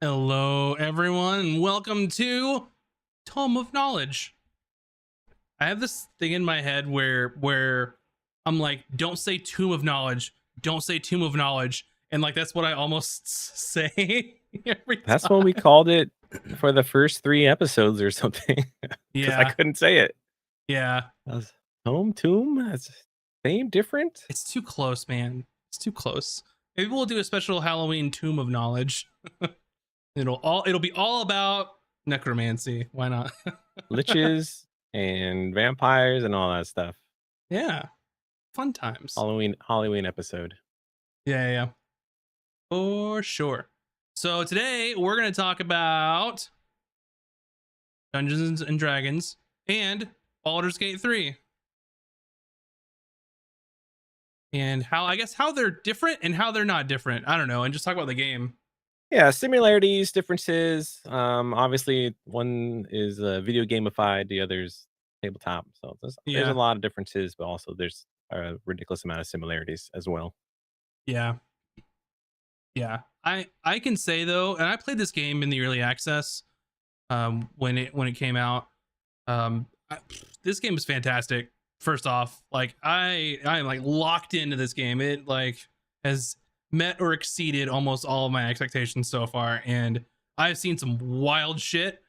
Hello, everyone, and welcome to Tome of Knowledge. I have this thing in my head where I'm like, don't say Tomb of Knowledge, don't say Tomb of Knowledge, and like that's what I almost say every That's what we time. called it for the first 3 episodes or something, because I Yeah, couldn't say it. yeah, I was home tomb? That's same, different? it's too close, man. It's too close. Maybe we'll do a special Halloween Tomb of Knowledge. It'll be all about necromancy. Why not? Liches and vampires and all that stuff. Yeah, fun times. Halloween episode. Yeah. For sure. So today we're going to talk about Dungeons and Dragons and Baldur's Gate 3 and how they're different and how they're not different. I don't know, and just talk about the game. Yeah, similarities, differences. Obviously one is video gamified, the other's tabletop. So there's a Yeah. lot of differences, but also there's a ridiculous amount of similarities as well. Yeah. Yeah. I can say though, and I played this game in the early access when it came out. This game is fantastic. First off, like I am like locked into this game. It like has met or exceeded almost all of my expectations so far, and I've seen some wild shit,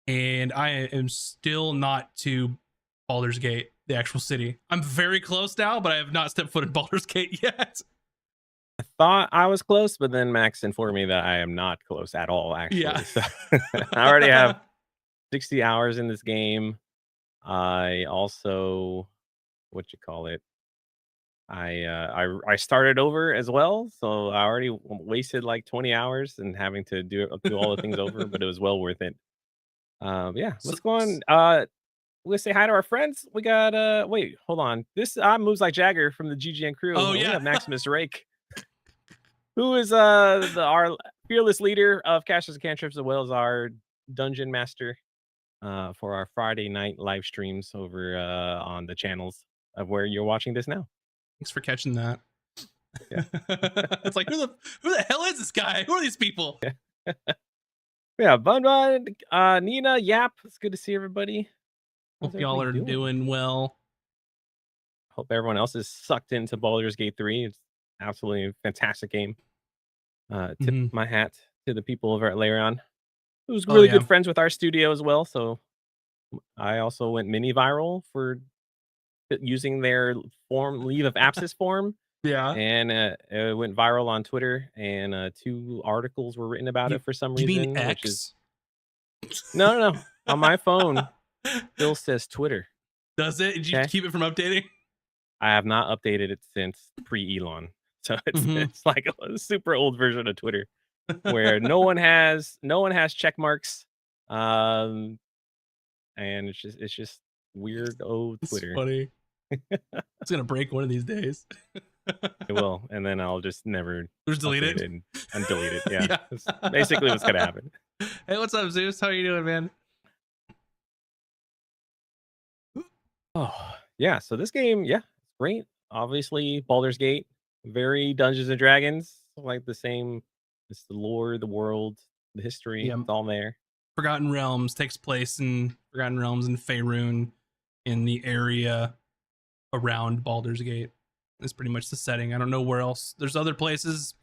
and I am still not to Baldur's Gate, the actual city. I'm very close now, but I have not stepped foot in Baldur's Gate yet. Thought I was close, but then Max informed me that I am not close at all, Yeah. actually. So I already have 60 hours in this game. I also, what you call it? I started over as well, so I already wasted like 20 hours and having to do all the things over, but it was well worth it. Yeah, So, let's go on. We'll say hi to our friends. We got wait, hold on. This moves like Jagger from the GGN crew. oh We yeah. have Maximus Rake, who is our fearless leader of Casters and Cantrips, as well as our dungeon master for our Friday night live streams over on the channels of where you're watching this now. Thanks for catching that. Yeah. It's like who the hell is this guy? Who are these people? Yeah, Bun Bun, Nina, Yap. It's good to see everybody. How's Hope y'all everybody are doing? doing well. Hope everyone else is sucked into Baldur's Gate 3. It's absolutely a fantastic game. Tip Mm-hmm. my hat to the people over at Larion, who's Oh really yeah. good friends with our studio as well. So I also went mini viral for using their form leave of abscess form, Yeah. and it went viral on Twitter, and 2 articles were written about You it for some you mean reason, which is X? no. On my phone, still says Twitter. Does it? Did you Okay, keep it from updating? I have not updated it since pre-Elon, so it's Mm-hmm. it's like a super old version of Twitter where no one has check marks, um, and it's just weird old It's Twitter. funny. It's gonna break one of these days. It will, and then I'll just never Just delete update it. it and delete it. Yeah, Yeah. that's basically what's gonna happen. Hey, what's up, Zeus? How you doing, man? Oh, yeah. So this game, yeah, it's great. Obviously, Baldur's Gate, very Dungeons and Dragons, like the same. It's the lore, the world, the history. Yeah. It's all there. Forgotten Realms takes place in Forgotten Realms in Faerun, in the area around Baldur's Gate. Is pretty much the setting. I don't know where else. There's other places.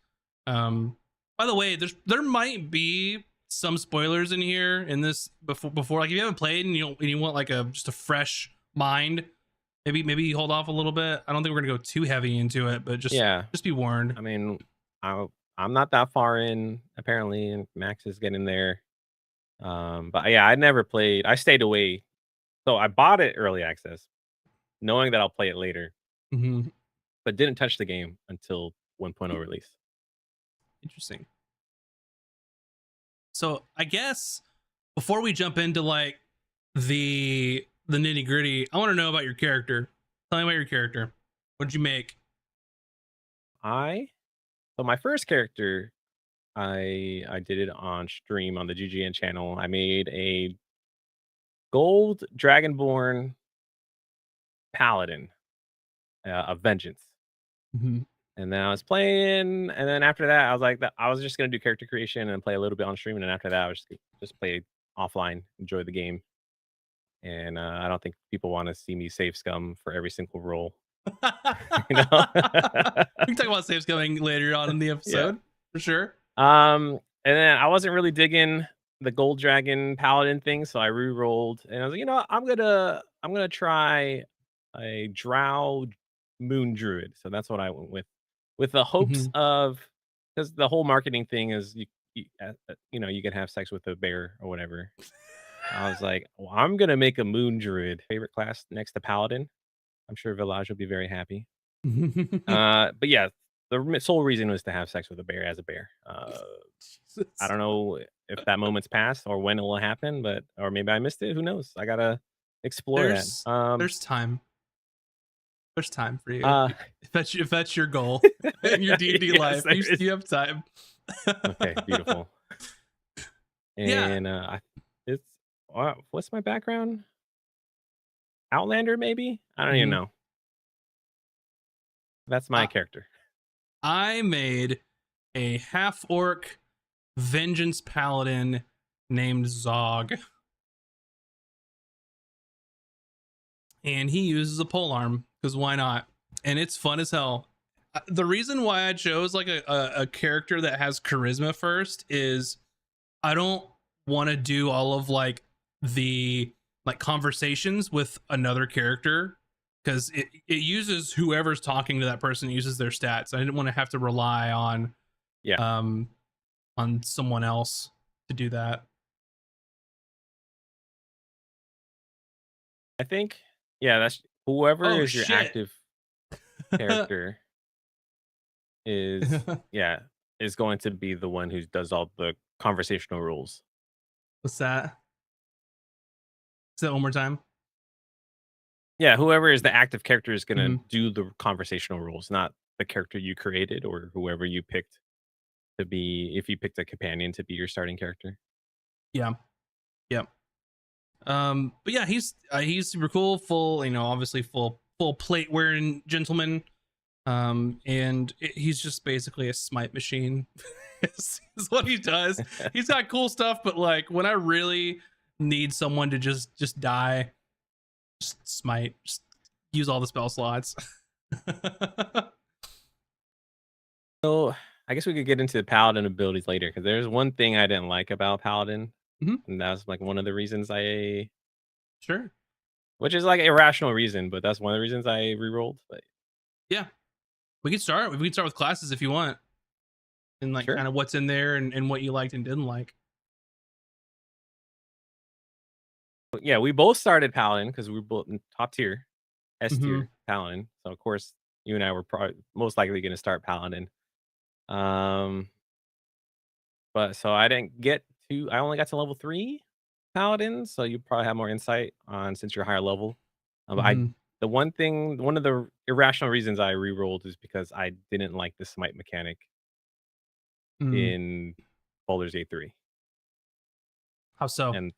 By the way, there might be some spoilers in here in this before. Like if you haven't played and you want like a just a fresh mind, maybe hold off a little bit. I don't think we're gonna go too heavy into it, but Yeah, just be warned. I mean, I'm not that far in apparently, and Max is getting there. But yeah, I never played. I stayed away. So I bought it early access, knowing that I'll play it later, Mm-hmm. but didn't touch the game until 1.0 release. Interesting. So I guess before we jump into like the nitty gritty, I want to know about your character. Tell me about your character. What'd you make? So my first character, I did it on stream on the GGN channel. I made a gold dragonborn paladin of vengeance. Mm-hmm. And then I was playing, and then after that, I was like, I was just gonna do character creation and play a little bit on stream, and then after that, I was just play offline, enjoy the game. And I don't think people want to see me save scum for every single role. You know? We can talk about saves going later on in the Yeah. episode for sure. And then I wasn't really digging the gold dragon paladin thing, so I re-rolled, and I was like, you know what? I'm gonna try a drow moon druid. So that's what I went with the hopes Mhm. of, because the whole marketing thing is you know, you can have sex with a bear or whatever. I was like, well, I'm gonna make a moon druid favorite class next to paladin. I'm sure Village will be very happy. But yeah, the sole reason was to have sex with a bear as a bear. I Jesus. don't know if that moment's passed or when it will happen, but or maybe I missed it. Who knows? I gotta explore that. There's time. There's time for you. Uh, If that's your goal in your D&D yes, life, there is. you have time. Okay, beautiful. Yeah. And it's what's my background? Outlander, maybe? I don't even Mhm. know. That's my Uh, character. I made a half orc vengeance paladin named Zog, and he uses a polearm because why not? And it's fun as hell. The reason why I chose like a character that has charisma first is I don't want to do all of like the like conversations with another character because it uses whoever's talking to that person uses their stats. I didn't want to have to rely Yeah. on someone else to do that. I think, yeah, that's whoever Oh is your shit. active character is, yeah, is going to be the one who does all the conversational rules. What's that? Say that one more time. Yeah, whoever is the active character is gonna Mhm. do the conversational rules, not the character you created or whoever you picked to be, if you picked a companion to be your starting character. Yeah. Yep. But yeah, he's super cool, full, obviously full plate wearing gentleman. And he's just basically a smite machine. is what he does. He's got cool stuff, but like when I really need someone to just die, just smite, just use all the spell slots. So I guess we could get into the paladin abilities later, because there's one thing I didn't like about paladin, Mhm. and that's like one of the reasons I, Sure. which is like irrational reason, but that's one of the reasons I re-rolled. But Yeah. We can start with classes if you want. And like sure. kind of what's in there and what you liked and didn't like. But yeah, we both started paladin because we were both in top tier, S Hmm. tier paladin. So of course you and I were probably most likely going to start paladin. Um, but so I didn't get to. I only got to level 3 paladin. So you probably have more insight on, since you're higher level. I Hmm. the one thing, one of the irrational reasons I re-rolled is because I didn't like the smite mechanic Mm. in Baldur's Gate 3. How so? And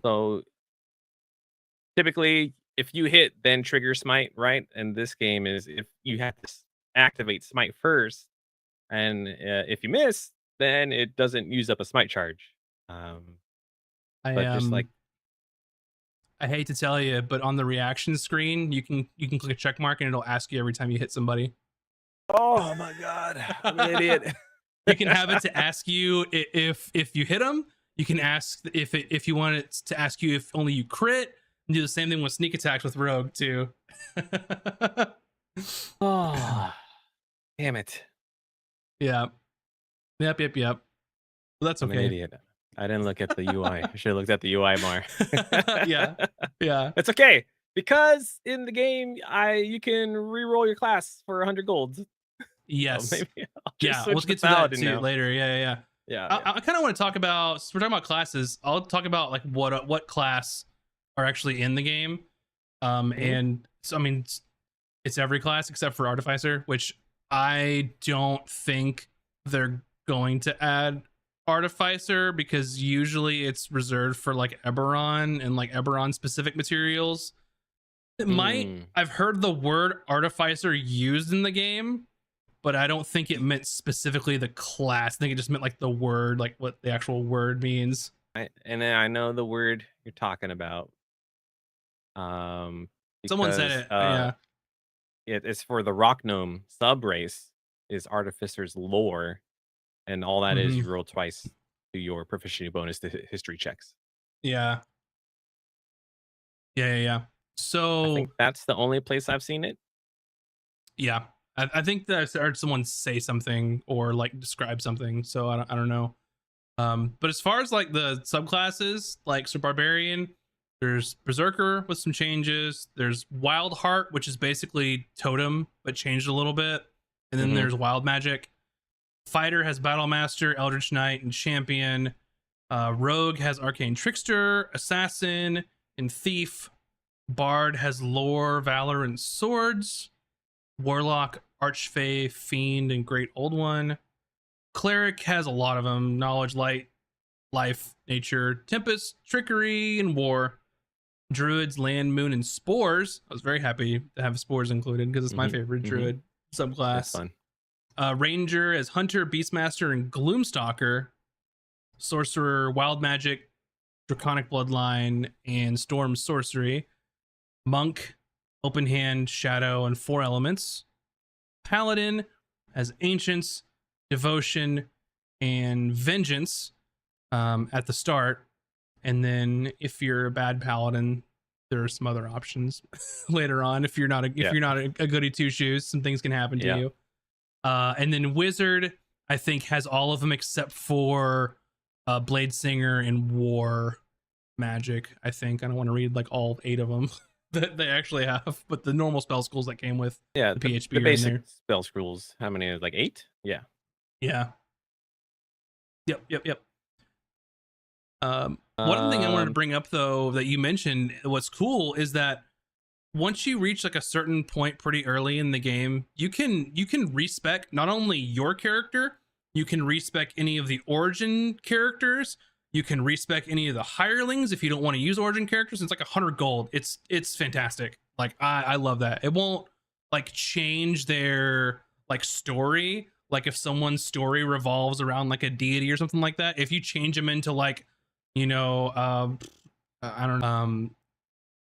so typically, if you hit, then trigger smite, right? And this game is if you have to activate smite first, and if you miss, then it doesn't use up a smite charge. Um, I but just like, I hate to tell you, but on the reaction screen, you can click a check mark and it'll ask you every time you hit somebody. oh my god, I'm an idiot. You can have it to ask you if you hit them. You can ask if you want it to ask you if only you crit. And do the same thing with sneak attacks with rogue too. Oh, damn it! Yeah. Yep. Well, that's I'm an okay. idiot. I didn't look at the UI. I should have looked at the UI more. Yeah. Yeah. It's okay, because in the game, you can re-roll your class for 100 gold. So Yes. maybe I'll just Yeah. We'll switch to get to that paladin too now. later. Yeah. Yeah, yeah. I kind of want to talk about. So we're talking about classes. I'll talk about like what class are actually in the game. Mhm. And so I mean, it's every class except for Artificer, which I don't think they're going to add Artificer because usually it's reserved for like Eberron and like Eberron specific materials. It might. Mm. I've heard the word Artificer used in the game, but I don't think it meant specifically the class. I think it just meant like the word, like what the actual word means. And then I know the word you're talking about. Someone said Because it. Yeah. it's for the rock gnome sub race is Artificer's lore, and all that is Hmm. you roll twice to your proficiency bonus to history checks. Yeah. Yeah. Yeah. Yeah. I think So that's the only place I've seen it. yeah, I think that I heard someone say something or like describe something. So I don't know. But as far as like the subclasses, like so barbarian, there's berserker with some changes. There's wild heart, which is basically totem but changed a little bit, and then Mhm. there's wild magic. Fighter has battle master, eldritch knight, and champion. Rogue has arcane trickster, assassin, and thief. Bard has lore, valor, and swords. Warlock, archfey, fiend, and great old one. Cleric has a lot of them: knowledge, light, life, nature, tempest, trickery, and war. Druids, land, moon, and spores. I was very happy to have spores included because it's my favorite druid That's subclass. fun. Ranger as hunter, beastmaster, and gloomstalker. Sorcerer, wild magic, draconic bloodline, and storm sorcery. Monk, open hand, shadow, and four elements. Paladin has ancients, devotion, and vengeance at the start. And then if you're a bad paladin, there are some other options later on. If you're not a goody two shoes, some things can happen to you. And then wizard, I think, has all of them except for blade singer and war magic. I think I don't want to read like all 8 of them that they actually have, but the normal spell schools that came with Yeah, the PHP the are in basic there. spell scrolls. How many? Like 8? Yeah. Yeah. Yep. One thing I wanted to bring up though that you mentioned, what's cool is that once you reach like a certain point pretty early in the game, you can respec not only your character, you can respec any of the origin characters, you can respec any of the hirelings if you don't want to use origin characters. It's like 100 gold. It's fantastic. Like I love that. It won't like change their like story. Like if someone's story revolves around like a deity or something like that, if you change them into like, you know, I don't know,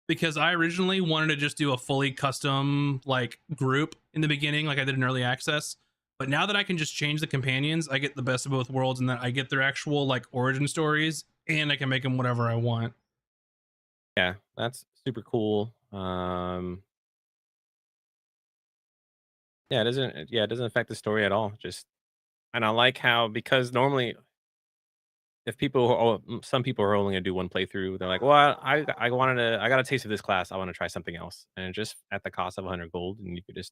because I originally wanted to just do a fully custom like group in the beginning, like I did in early access. But now that I can just change the companions, I get the best of both worlds, and that I get their actual like origin stories, and I can make them whatever I want. Yeah, that's super cool. Yeah, it doesn't affect the story at all. Just and I like how because normally if some people are only gonna do one playthrough, they're like, well, I got a taste of this class. I want to try something else, and just at the cost of 100 gold, and you could just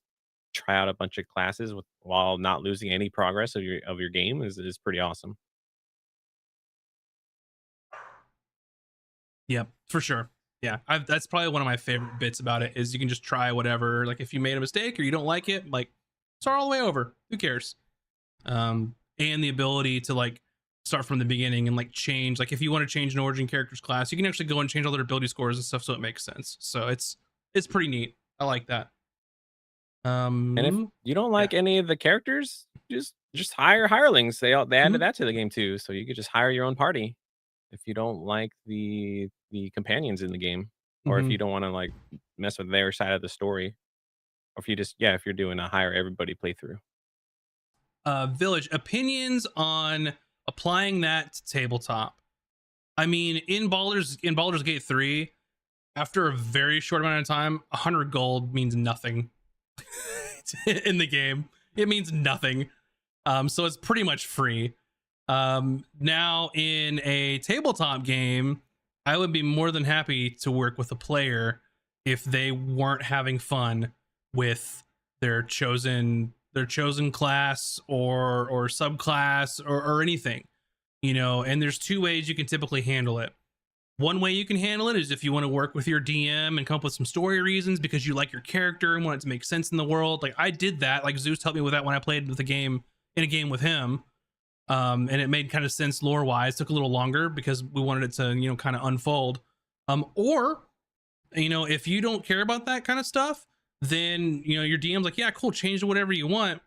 try out a bunch of classes while not losing any progress of your game is pretty awesome. Yeah, for sure. Yeah, that's probably one of my favorite bits about it is you can just try whatever. Like if you made a mistake or you don't like it, like start all the way over. Who cares? And the ability to like start from the beginning and like change. Like if you want to change an origin character's class, you can actually go and change all their ability scores and stuff, so it makes sense. So it's pretty neat. I like that. And if you don't Yeah. like any of the characters, just hire hirelings. They added Mhm. that to the game too, so you could just hire your own party if you don't like the companions in the game, or if Mhm. you don't want to like mess with their side of the story, or if you just if you're doing a hire everybody playthrough. Village opinions on applying that to tabletop. I mean, in Baldur's Gate 3, after a very short amount of time, 100 gold means nothing in the game. It means nothing. So it's pretty much free. Now in a tabletop game, I would be more than happy to work with a player if they weren't having fun with their chosen class or subclass or anything, you know. And there's 2 ways you can typically handle it. One way you can handle it is if you want to work with your DM and come up with some story reasons because you like your character and want it to make sense in the world. Like I did that. Like Zeus helped me with that when I played with a game with him. And it made kind of sense lore wise. Took a little longer because we wanted it to, you know, kind of unfold. Or, you know, if you don't care about that kind of stuff, then, you know, your DM's like, yeah, cool, change to whatever you want.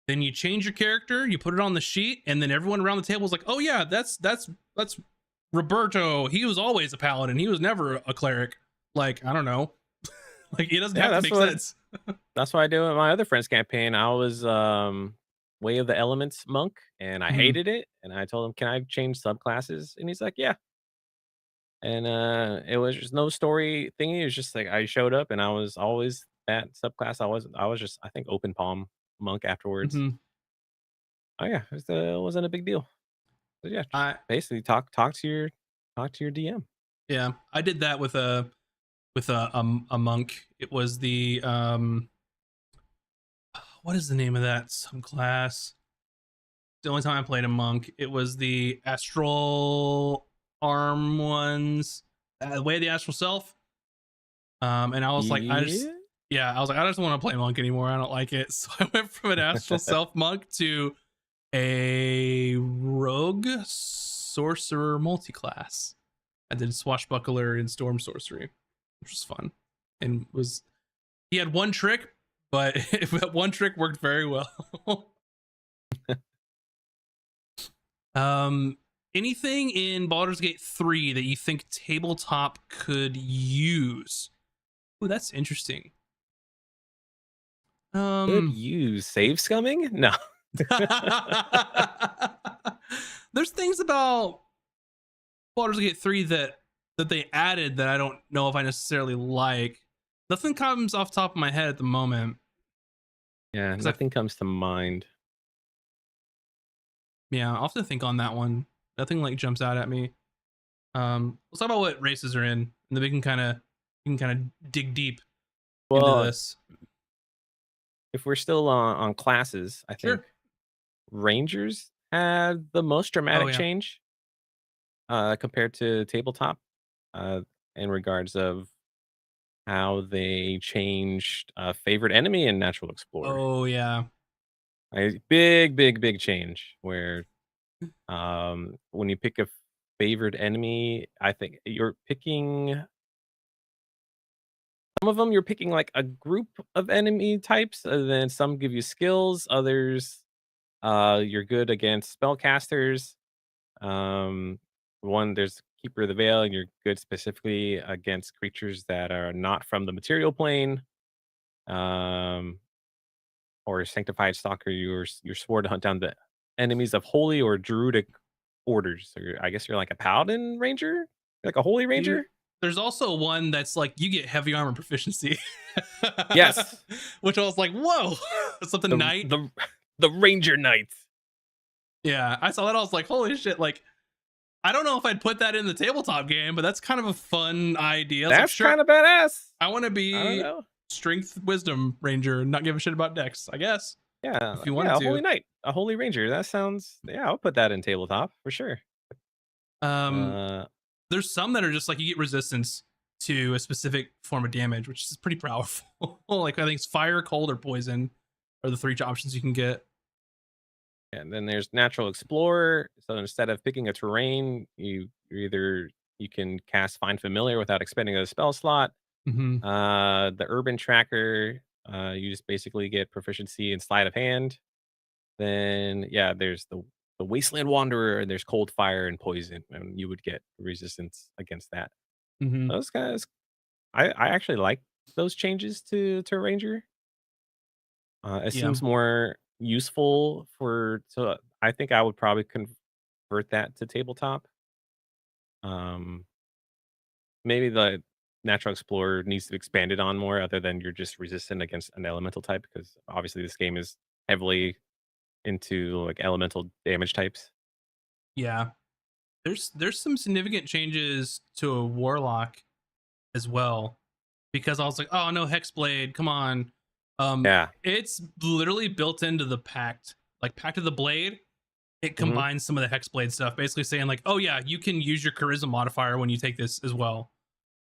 Then you change your character, you put it on the sheet, and then everyone around the table is like, "Oh yeah, that's Roberto. He was always a paladin. He was never a cleric." Like, I don't know. Like, it doesn't Yeah, have to make sense. that's what I do in my other friend's campaign. I was Way of the Elements monk, and I Mhm. hated it. And I told him, "Can I change subclasses?" And he's like, "Yeah." And it was just no story thingy. It was just like I showed up, and I was always that subclass. I was just, I think, open palm monk afterwards. Mhm. Oh yeah, it wasn't a big deal. But yeah, just I basically talk to your DM. yeah, I did that with a monk. It was the what is the name of that subclass? The only time I played a monk, it was the astral arm ones, way of the astral self. And I was like, Yeah. I was like, I just don't want to play monk anymore. I don't like it. So I went from an astral self monk to a rogue sorcerer multi-class. I did swashbuckler and storm sorcery, which was fun. And was he had one trick, but that one trick worked very well. um Anything in Baldur's Gate 3 that you think tabletop could use? Oh, that's interesting. Could Um use save scumming? No. There's things about Baldur's Gate 3 that they added that I don't know if I necessarily like. Nothing comes off the top of my head at the moment. Yeah, Because nothing comes to mind. I'll have to think on that one. Nothing like jumps out at me. Let's talk about what races are in, and then we can kind of dig deep into Well, this. if we're still on classes, I think Sure. rangers had the most Oh dramatic yeah. change compared to tabletop uh, in regards of how they changed favorite enemy in Natural Explorer. Oh yeah. A big, big, big change where when you pick a favorite enemy, I think you're picking some of them. You're picking like a group of enemy types, and then some give you skills. Others, you're good against spellcasters. Um, One, there's Keeper of the Veil, and you're good specifically against creatures that are not from the material plane. Um, or Sanctified Stalker, you're sworn to hunt down the enemies of holy or druidic orders. So I guess you're like a paladin ranger, like a holy You ranger. There's also one that's like you get heavy armor proficiency. Yes, Which I was like, whoa, something the knight. the the ranger knights. Yeah, I saw that. I was like, holy shit! Like, I don't know if I'd put that in the tabletop game, but that's kind of a fun idea. I was like, That's sure, kind of badass. I want to I don't be know. strength wisdom ranger and not give a shit about dex. I guess if you Yeah, wanted a holy to. knight, a holy ranger. That sounds. Yeah, I'll put that in tabletop for sure. Um, Uh, there's some that are just like you get resistance to a specific form of damage, which is pretty powerful. Like I think it's fire, cold, or poison are the three options you can get. and then there's natural explorer. So instead of picking a terrain, you can cast find familiar without expending a spell slot. Mm-hmm. The urban tracker, you just basically get proficiency in sleight of hand. Then yeah, there's the wasteland wanderer, and there's cold fire and poison, and you would get resistance against that. Mm-hmm. Those guys, I actually like those changes to ranger. It Yeah. seems more useful for. So I think I would probably convert that to tabletop. Um, Maybe the natural explorer needs to be expanded on more, other than you're just resistant against an elemental type, because obviously this game is heavily into like elemental damage types. Yeah. There's some significant changes to a warlock as well because I was like, oh no, hexblade, come on. Yeah. It's literally built into the pact, like Pact of the Blade. It Hmm. combines some of the hexblade stuff, basically saying like, oh yeah, you can use your charisma modifier when you take this as well.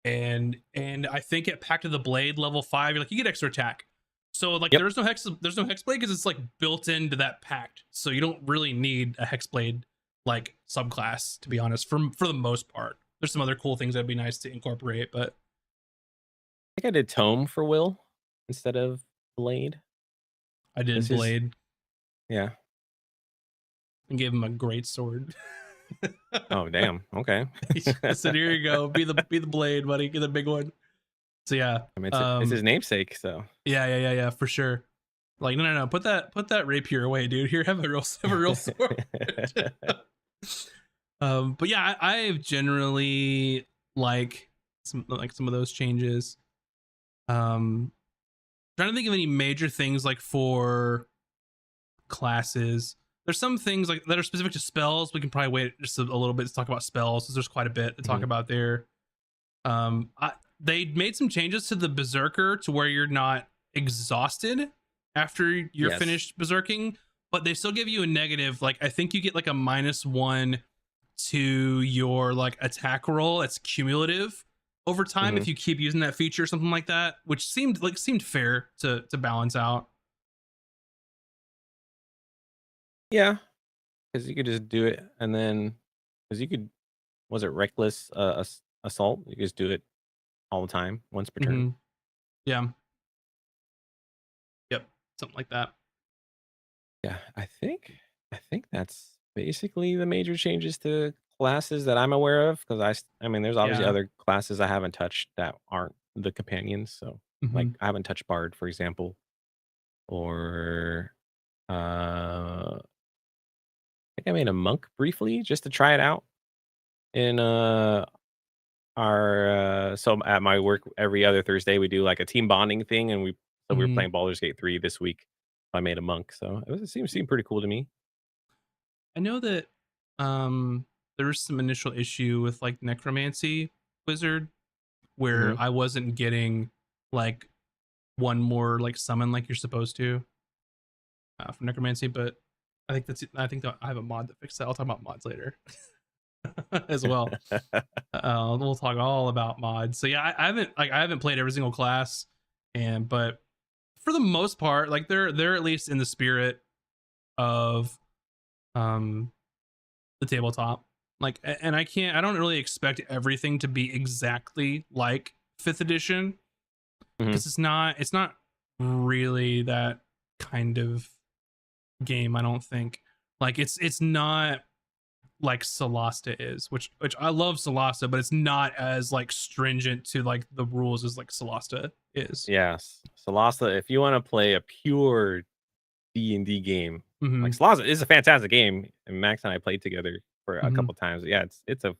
And I think at Pact of the Blade level 5, you're like you get extra attack. So like Yep. there's no hexblade because it's like built into that pact. So you don't really need a hexblade like subclass, to be honest, for the most part. There's some other cool things that'd be nice to incorporate, but I think I did tome for Will instead of blade. I did This is Blade. Yeah. and gave him a great sword. Oh damn. Okay. He just said, "Here you go, be the blade, buddy, get the big one." So yeah, I mean, it's his namesake, so. yeah, for sure. Like, no, put that rapier away, dude. Here, have a real sword. But yeah, I generally like some of those changes. Trying to think of any major things like for classes. There's some things like that are specific to spells. We can probably wait just a little bit to talk about spells, because there's quite a bit to talk about there. They made some changes to the berserker to where you're not exhausted after you're finished berserking, but they still give you a negative. Like, I think you get like a -1 to your like attack roll. It's cumulative over time if you keep using that feature or something like that, which seemed fair to balance out. Yeah, because you could just do it, and then because you could, was it reckless assault? You just do it all the time, once per turn. Yeah. Yep. Something like that. Yeah, I think that's basically the major changes to classes that I'm aware of. Because I mean, there's obviously Yeah. other classes I haven't touched that aren't the companions. So, like, I haven't touched Bard, for example, or I think I made a monk briefly just to try it out in our so at my work every other Thursday we do like a team bonding thing, and we were playing Baldur's Gate 3 this week. I made a monk, so it seemed pretty cool to me. I know that there was some initial issue with like necromancy wizard where I wasn't getting like one more like summon like you're supposed to for necromancy, but I think that I have a mod that fixed that. I'll talk about mods later as well. We'll talk all about mods. So yeah, I haven't played every single class, but for the most part, like they're at least in the spirit of the tabletop. Like, and I don't really expect everything to be exactly like 5th edition, because it's not really that kind of game. I don't think like it's not like Solasta is, which I love Solasta, but it's not as like stringent to like the rules as like Solasta is. Yes, Solasta. If you want to play a pure D&D game, like Solasta is a fantastic game, and Max and I played together for a couple times. Yeah, it's a,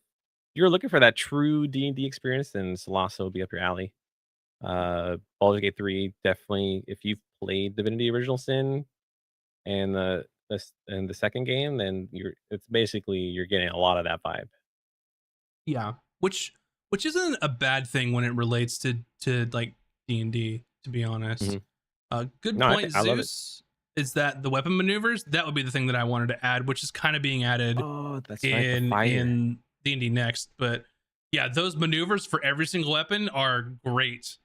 you're looking for that true D&D experience, then Solasta will be up your alley. Baldur's Gate 3 definitely. If you've played Divinity: Original Sin and the second game, then it's basically you're getting a lot of that vibe. Yeah, which isn't a bad thing when it relates to like D&D, to be honest. Good point, Zeus, is that the weapon maneuvers, that would be the thing that I wanted to add, which is kind of being added in D&D Next. But yeah, those maneuvers for every single weapon are great.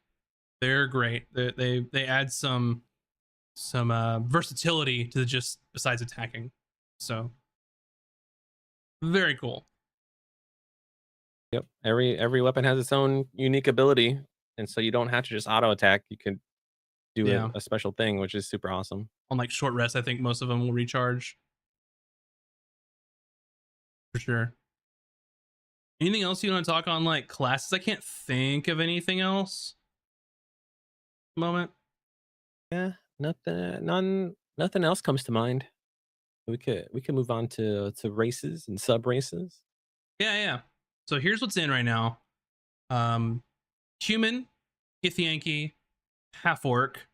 They're great. They add some versatility to just besides attacking. So very cool. Yep. Every weapon has its own unique ability, and so you don't have to just auto attack. You can do a special thing, which is super awesome. On like short rest, I think most of them will recharge. For sure. Anything else you want to talk on like classes? I can't think of anything else. Moment. Yeah, nothing else comes to mind. We could move on to races and sub races. Yeah. So here's what's in right now. Human, Githyanki, half orc,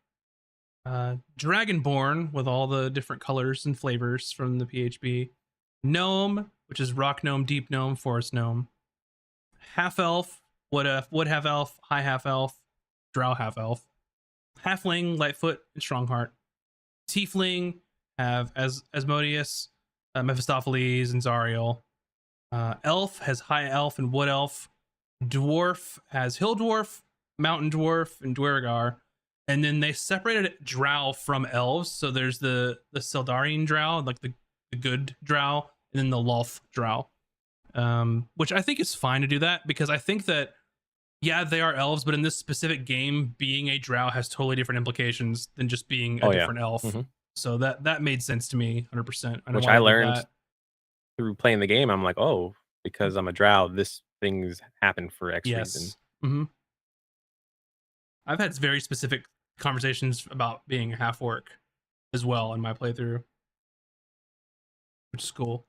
Dragonborn with all the different colors and flavors from the PHB, gnome, which is rock gnome, deep gnome, forest gnome, half elf, wood half elf, high half elf, drow half elf, halfling, lightfoot, and strongheart. Tiefling have Asmodeus, Mephistopheles, and Zariel. Elf has high elf and wood elf. Dwarf has hill dwarf, mountain dwarf, and Dwergar. And then they separated drow from elves. So there's the Seldarian drow, like the good drow, and then the Lolth drow. Which I think is fine to do that, because I think that, yeah, they are elves, but in this specific game, being a drow has totally different implications than just being a different elf. So that made sense to me 100%. I know which why I they did learned that. through playing the game. I'm like, oh, because I'm a drow, this things happen for X reason. Yes. Hmm. I've had very specific conversations about being a half orc as well in my playthrough, which is cool.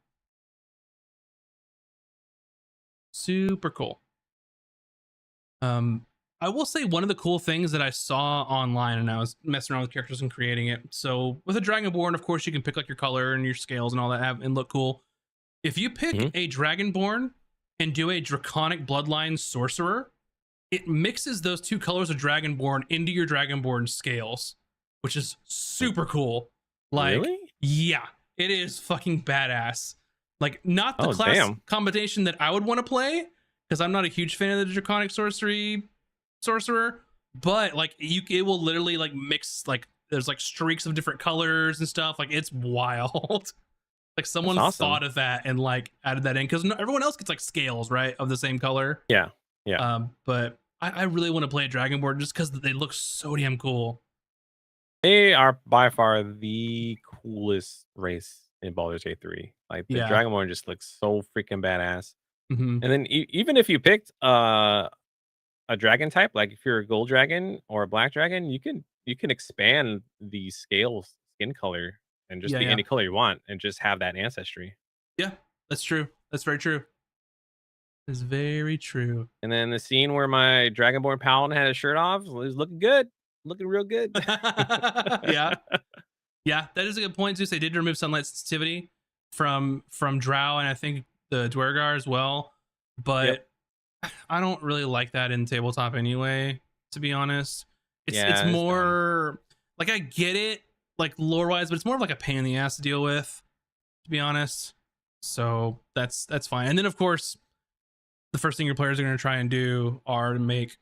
Super cool. Um, I will say one of the cool things that I saw online, and I was messing around with characters and creating it. So with a Dragonborn, of course, you can pick like your color and your scales and all that and look cool. If you pick Mhm. a Dragonborn and do a Draconic Bloodline Sorcerer, it mixes those two colors of Dragonborn into your Dragonborn scales, which is super cool. Like, Really? yeah, it is fucking badass. Like, not the Oh, class damn. combination that I would want to play, because I'm not a huge fan of the Draconic Sorcerer, but like it will literally like mix, like there's like streaks of different colors and stuff. Like, it's wild. Like, That's someone awesome. thought of that and like added that in, because everyone else gets like scales, right, of the same color. Yeah. Yeah. But I really want to play a Dragonborn just because they look so damn cool. They are by far the coolest race in Baldur's Gate 3. Like the Yeah. Dragonborn just looks so freaking badass. Hmm. And then even if you picked a dragon type, like if you're a gold dragon or a black dragon, you can expand the scales skin color and just Yeah, be yeah, any color you want and just have that ancestry. yeah. That's true. That's very true. It's very true. And then the scene where my Dragonborn Paladin had his shirt off was looking good. Looking real good. Yeah, yeah. That is a good point, Zeus. They did remove sunlight sensitivity from Drow and I think the Dwergar as well. Yep. But I don't really like that in tabletop anyway, to be honest. It's Yeah, it's dumb. more like, I get it, like lore wise, but it's more of like a pain in the ass to deal with, to be honest. So that's fine. And then of course, the first thing your players are going to try and do are to make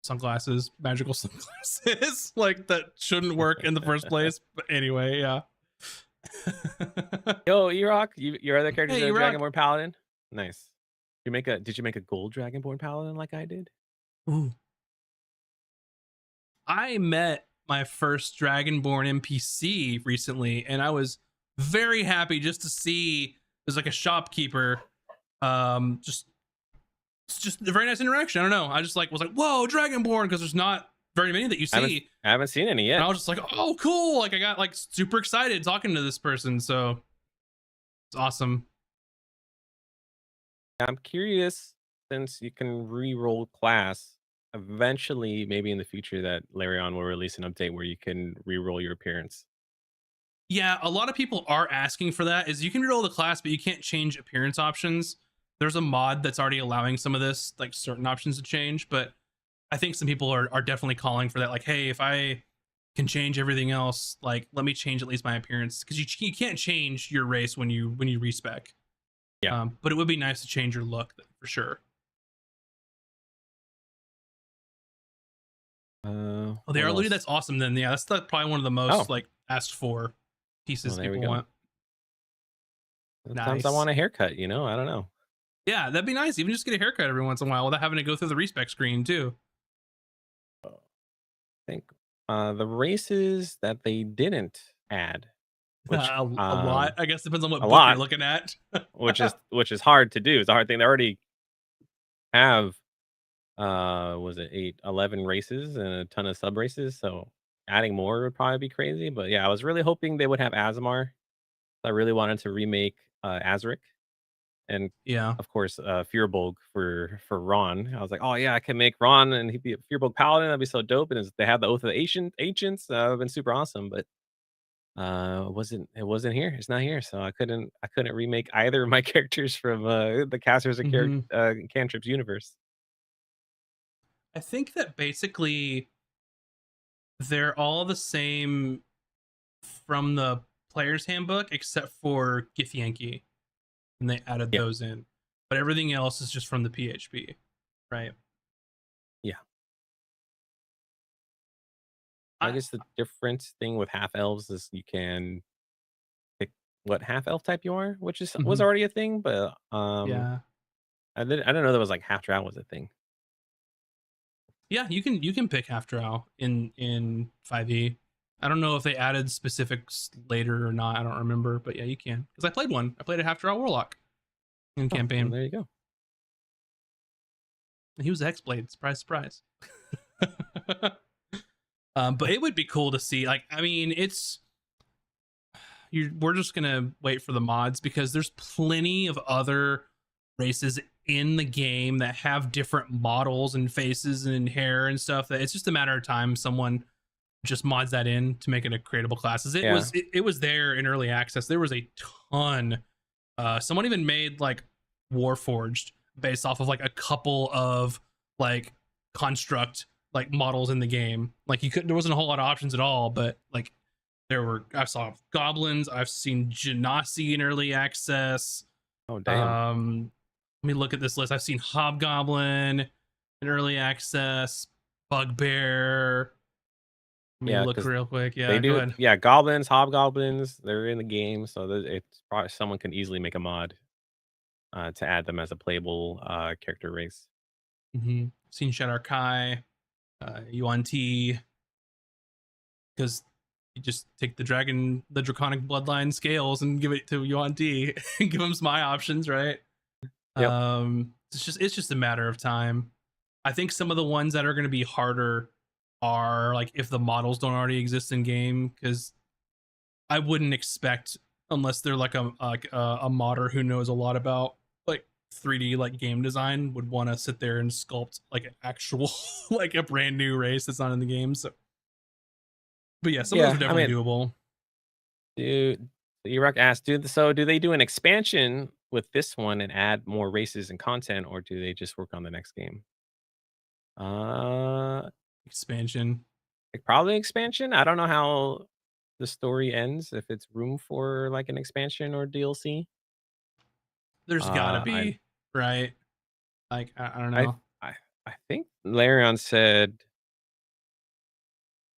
sunglasses, magical sunglasses, like that shouldn't work in the first place. But anyway, yeah. Yo, E-Rock, your other character's Hey, a Rock. Dragonborn Paladin? Nice. Did you make a gold Dragonborn Paladin like I did? Ooh. I met my first Dragonborn NPC recently, and I was very happy just to see there's like a shopkeeper. Just it's just a very nice interaction. I don't know. I just like was like, whoa, Dragonborn, because there's not very many that you see. I haven't seen any And yet. I was just like, oh, cool. Like, I got like super excited talking to this person. So it's awesome. I'm curious, since you can re-roll class, eventually, maybe in the future, that Larion will release an update where you can re-roll your appearance. Yeah, a lot of people are asking for that. Is you can reroll the class, but you can't change appearance options. There's a mod that's already allowing some of this, like certain options to change. But I think some people are definitely calling for that. Like, hey, if I can change everything else, like let me change at least my appearance, because you can't change your race when you respec. Yeah. But it would be nice to change your look for sure. Oh, they What are alluded. else? That's awesome. Then yeah, that's probably one of the most Oh, like asked for well, pieces there we people go. want. Sometimes I Nice. want a haircut, I don't know. Yeah, that'd be nice. Even just get a haircut every once in a while without having to go through the respec screen too. I think the races that they didn't add, which A lot. I guess depends on a what book you're lot, looking at. which is hard to do. It's a hard thing. They already have was it 11 races and a ton of sub races, so adding more would probably be crazy. But yeah, I was really hoping they would have Azamar. I really wanted to remake Azric, and Yeah. of course Firbolg for Ron. I was like, oh yeah, I can make Ron and he'd be a Firbolg Paladin. That'd be so dope. And they have the Oath of the Ancients. It'd been super awesome. But it wasn't here. It's not here, so I couldn't remake either of my characters from the Casters of Hmm. Cantrips universe. I think that basically they're all the same from the player's handbook except for Githyanki, and they added Yeah, those in. But everything else is just from the PHP, right? yeah. I I guess the difference thing with half elves is you can pick what half elf type you are, which was mhm. already a thing, but Yeah. I didn't know that was like half drow was a thing. Yeah, you can pick half drow in 5e. I don't know if they added specifics later or not. I don't remember, but yeah, you can. Because I played one. I played a half draw warlock in Oh, well, campaign. there you go. And he was Hexblade. Surprise, surprise. But it would be cool to see. Like, I mean, we're just gonna wait for the mods because there's plenty of other races in the game that have different models and faces and hair and stuff that it's just a matter of time someone just mods that in to make it a creatable class. As Yeah. it was there in early access. There was a ton. Someone even made like Warforged based off of like a couple of like construct like models in the game. Like there wasn't a whole lot of options at all, but like I saw goblins, I've seen Genasi in early access. Oh, damn. Let me look at this list. I've seen Hobgoblin in early access, Bugbear. Let me Yeah, look because real quick. they Yeah, go do. ahead. Yeah, goblins, hobgoblins. They're in the game, so it's probably someone can easily make a mod to add them as a playable character race. Mm-hmm. Seen Shadar Kai, Yuan Ti, because you just take the draconic bloodline scales and give it to Yuan Ti and give him some eye options, right? Yep. It's just a matter of time. I think some of the ones that are going to be harder are like if the models don't already exist in game, because I wouldn't expect, unless they're like a modder who knows a lot about like 3D like game design, would want to sit there and sculpt like an actual like a brand new race that's not in the game. So, but yeah, some of those are Yeah, I definitely mean, doable. dude, Iraq asked, do they do an expansion with this one and add more races and content, or do they just work on the next game? Uh, Expansion. like probably expansion. I don't know how the story ends, if it's room for like an expansion or DLC. There's gotta I be, right? Like I don't I know. I I think Larion said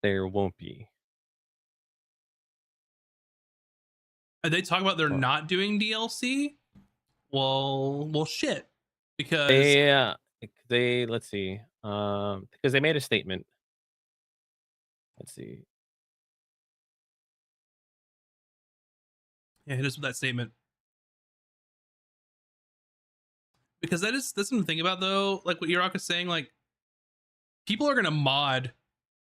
there won't be. They talk about they're Or not doing DLC. Well, shit. Because they let's see. Because they made a statement. Let's see. yeah, hit us with that statement. Because that's something to think about though. Like what Yurok is saying, like people are gonna mod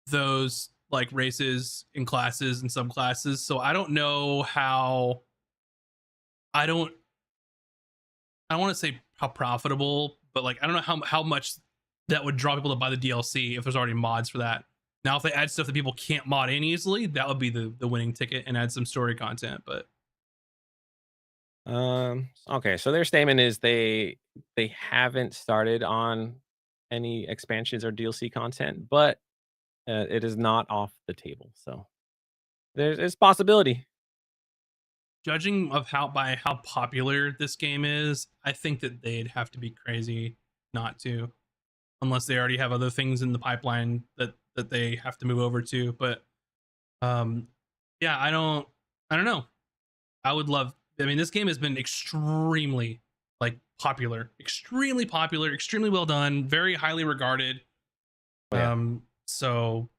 those like races and classes and subclasses. So I don't know how. I don't. I don't want to say how profitable, but like I don't know how much that would draw people to buy the DLC if there's already mods for that. Now, if they add stuff that people can't mod in easily, that would be the winning ticket and add some story content. But Okay, so their statement is they haven't started on any expansions or DLC content, but it is not off the table. So there's possibility. judging of how popular this game is, I think that they'd have to be crazy not to, unless they already have other things in the pipeline that they have to move over to. But um, yeah, I don't know. I would love. I mean, this game has been extremely like extremely popular, extremely well done, very highly regarded. Oh, yeah. So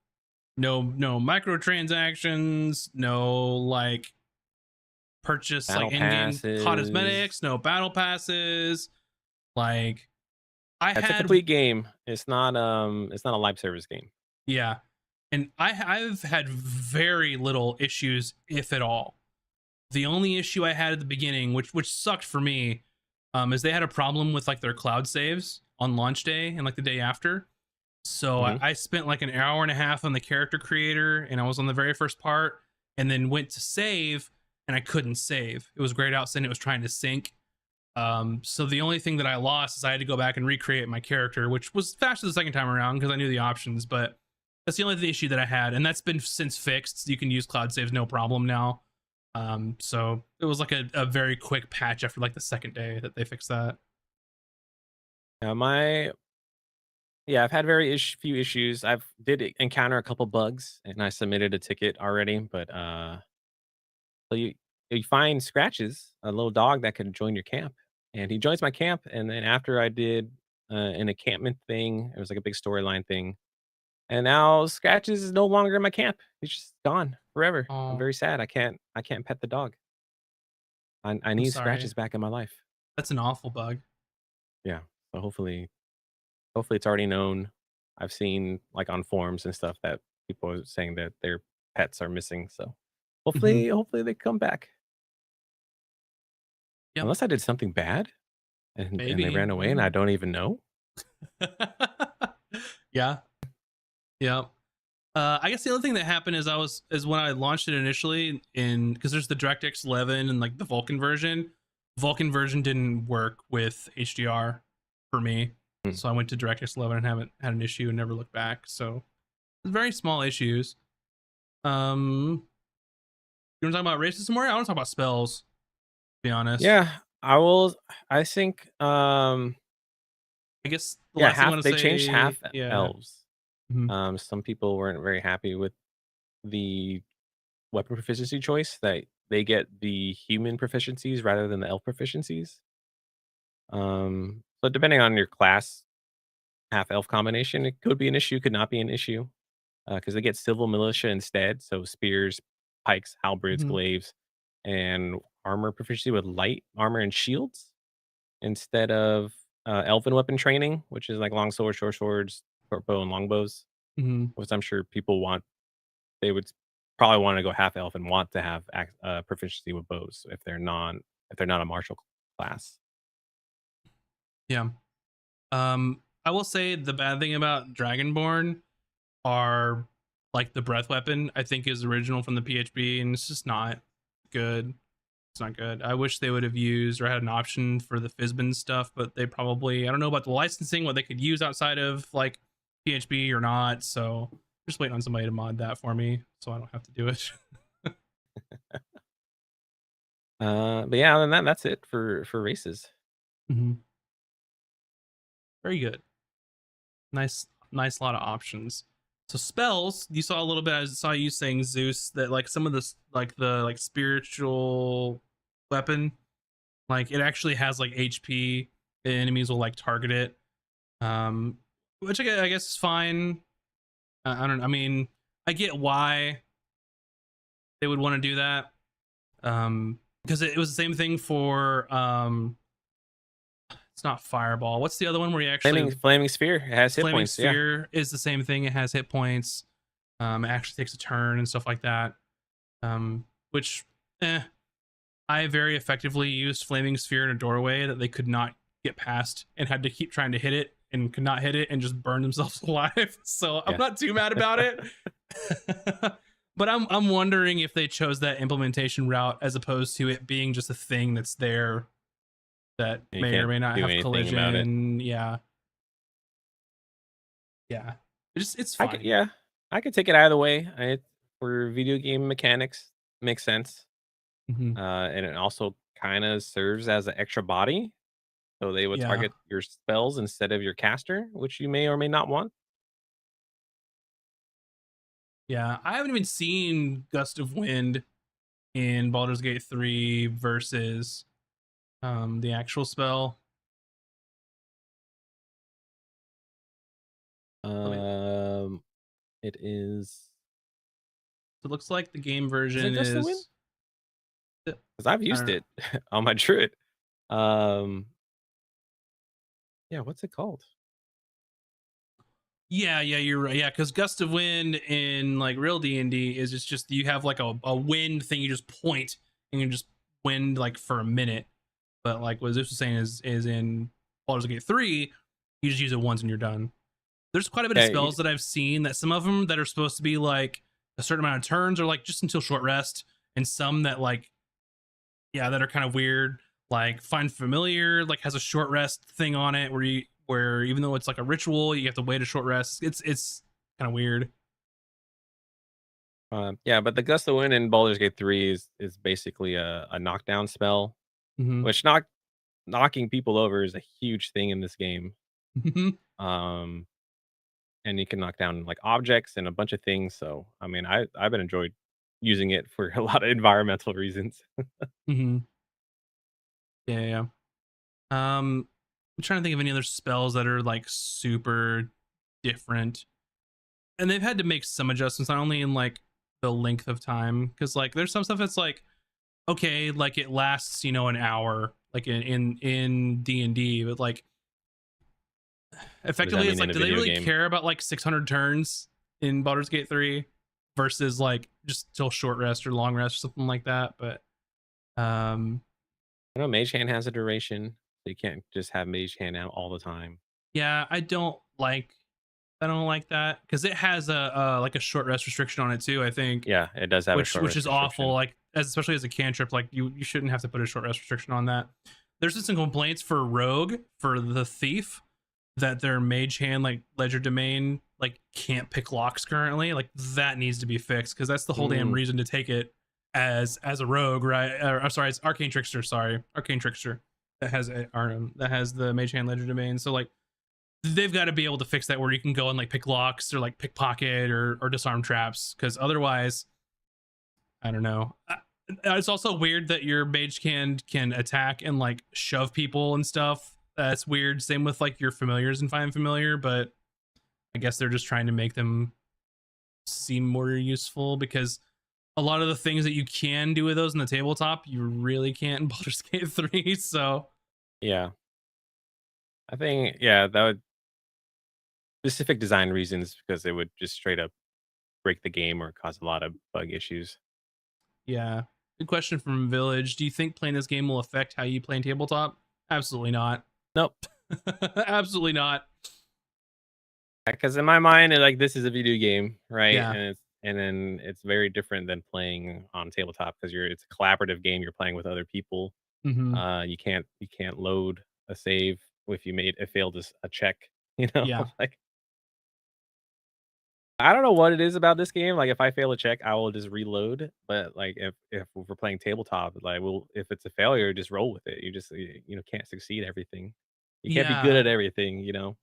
no microtransactions, no like purchase like Battle in-game passes. cosmetics, no battle passes. Like I That's a had, complete game. It's not a live service game. yeah, and I've had very little issues, if at all. The only issue I had at the beginning, which sucked for me, is they had a problem with like their cloud saves on launch day and like the day after. So Hmm. I spent like an hour and a half on the character creator, and I was on the very first part, and then went to save, and I couldn't save. It was grayed out saying it was trying to sync. So the only thing that I lost is I had to go back and recreate my character, which was faster the second time around because I knew the options. But that's the only issue that I had, and that's been since fixed. You can use cloud saves no problem now. So it was like a very quick patch after like the second day that they fixed that. Yeah, I've had few issues. I've did encounter a couple bugs, and I submitted a ticket already. But so you find Scratches, a little dog that could join your camp, and he joins my camp. And then after I did an encampment thing, it was like a big storyline thing. And now Scratches is no longer in my camp. He's just gone forever. I'm Oh, very sad. I can't pet the dog. I I'm need sorry. Scratches back in my life. That's an awful bug. Yeah. So hopefully it's already known. I've seen like on forums and stuff that people are saying that their pets are missing. So Mhm. hopefully they come back. Yep. Unless I did something bad and they Maybe. ran I away don't and I know. don't even know. Yeah. Yep. I guess the other thing that happened is when I launched it initially in because there's the DirectX 11 and like the Vulkan version. Vulkan version didn't work with HDR for me, Hmm. so I went to DirectX 11 and haven't had an issue and never looked back. So very small issues. You want to talk about races more? I want to talk about spells. To be honest, Yeah, I will I think I guess the yeah, last thing I half want to they changed half say, yeah. elves. Mhm. Some people weren't very happy with the weapon proficiency choice that they get the human proficiencies rather than the elf proficiencies. So depending on your class, half elf combination, it could be an issue, could not be an issue. Because they get civil militia instead, so spears, pikes, halberds, Mhm. glaives, and armor proficiency with light armor and shields instead of elven weapon training, which is like long swords, short swords, short bow, and longbows, Mhm. which I'm sure people want. They would probably want to go half elf and want to have proficiency with bows if they're not a martial class. Yeah. I will say the bad thing about Dragonborn are like the breath weapon. I think is original from the PHB, and it's just not good. It's not good. I wish they would have used or had an option for the Fizbin stuff, but they probably I don't know about the licensing, what they could use outside of like PHB or not. So just waiting on somebody to mod that for me, so I don't have to do it. But yeah, other than that, that's it for races. Mhm. Very good. Nice lot of options. So spells, you saw a little bit. I saw you saying Zeus that like some of this like the like spiritual weapon, like it actually has like HP. The enemies will like target it, which I guess is fine. I don't. I mean, I get why they would want to do that. Because it was the same thing for it's not fireball. What's the other one where you actually Flaming sphere, it has hit flaming points. Yeah, sphere is the same thing. It has hit points. It actually takes a turn and stuff like that. Which, I very effectively used flaming sphere in a doorway that they could not get past and had to keep trying to hit it and could not hit it and just burn themselves alive. So I'm yeah. not too mad about it. But I'm wondering if they chose that implementation route as opposed to it being just a thing that's there that You may or can't may not do have anything about it. collision. Yeah, yeah. It's I could, fine. yeah, I could take it either way. For video game mechanics, makes sense. Mm-hmm. And it also kind of serves as an extra body, so they would Yeah. target your spells instead of your caster, which you may or may not want. Yeah, I haven't even seen Gust of Wind in Baldur's Gate 3 versus the actual spell. Let me, Um, it is. it looks like the game Is it version Gust of Wind? is Because I've I used don't know. it on my druid. Um, yeah, what's it called? Yeah, you're right. Yeah, because Gust of Wind in like real D&D is just you have like a wind thing you just point and you just wind like for a minute. But like what Zeus was saying is in Baldur's Gate 3, you just use it once and you're done. There's quite a bit of Yeah, spells that I've seen that some of them that are supposed to be like a certain amount of turns or like just until short rest, and some that like yeah that are kind of weird. Like Find Familiar like has a short rest thing on it where even though it's like a ritual, you have to wait a short rest. It's kind of weird. yeah, but the Gust of Wind in Baldur's Gate 3 is basically a knockdown spell, Mm-hmm. which knocking people over is a huge thing in this game. Um, and you can knock down like objects and a bunch of things. So I mean, I've been enjoyed using it for a lot of environmental reasons. Mm-hmm. Yeah, yeah. I'm trying to think of any other spells that are like super different. and they've had to make some adjustments, not only in like the length of time, because like there's some stuff that's like, okay, like it lasts, you know, an hour, like in D&D, but like What does that effectively it's mean in like, a do they video really game? care about like 600 turns in Baldur's Gate 3 versus like just till short rest or long rest or something like that? But um I know Mage Hand has a duration, so you can't just have Mage Hand out all the time. yeah, I don't like that because it has a like a short rest restriction on it too, I think, Yeah, it does have a short which rest is awful. restriction. Like especially as a cantrip, like you shouldn't have to put a short rest restriction on that. There's been some complaints for Rogue, for the Thief, that their Mage Hand like Ledger Domain like can't pick locks currently. Like that needs to be fixed because that's the whole damn Mm, reason to take it as a rogue, right? I'm sorry, it's Arcane Trickster. Sorry, Arcane Trickster that has that has the Mage Hand Ledger Domain. So like they've got to be able to fix that where you can go and like pick locks or like pickpocket or disarm traps, because otherwise, I don't know. It's also weird that your mage can attack and like shove people and stuff. That's weird. Same with like your familiars and Find Familiar, but I guess they're just trying to make them seem more useful, because a lot of the things that you can do with those in the tabletop, you really can't in Baldur's Gate 3. So yeah. I think, yeah, that would specific design reasons because it would just straight up break the game or cause a lot of bug issues. yeah. Good question from Village. Do you think playing this game will affect how you play in tabletop? Absolutely not. Nope. Absolutely not. Because in my mind, like this is a video game, right? Yeah. And then it's very different than playing on tabletop because it's a collaborative game. You're playing with other people. Hmm. You can't load a save if you made it failed a check. You know, Yeah. like I don't know what it is about this game. Like if I fail a check, I will just reload. But like if we're playing tabletop, like if it's a failure, just roll with it. You can't succeed everything. You can't be good Yeah. at everything. You know.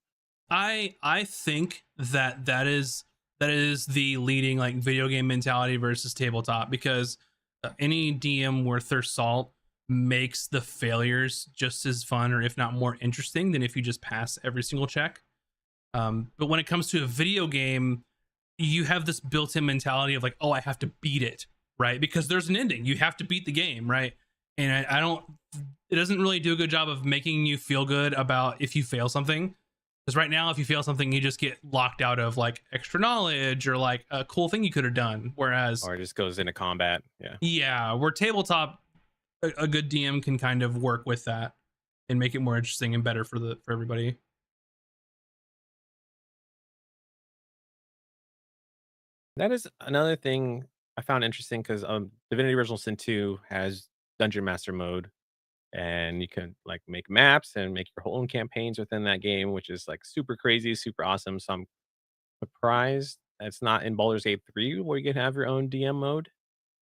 I think that is the leading like video game mentality versus tabletop, because any DM worth their salt makes the failures just as fun, or if not more interesting, than if you just pass every single check. But when it comes to a video game, you have this built-in mentality of like, oh, I have to beat it, right? Because there's an ending. You have to beat the game, right? And I don't. It doesn't really do a good job of making you feel good about if you fail something. Because right now, if you fail something, you just get locked out of like extra knowledge or like a cool thing you could have done. Whereas, Or it just goes into combat. Yeah. yeah, where tabletop, a good DM can kind of work with that and make it more interesting and better for everybody. That is another thing I found interesting because Divinity Original Sin 2 has Dungeon Master mode, and you can like make maps and make your own campaigns within that game, which is like super crazy, super awesome. So I'm surprised it's not in Baldur's Gate 3 where you can have your own DM mode.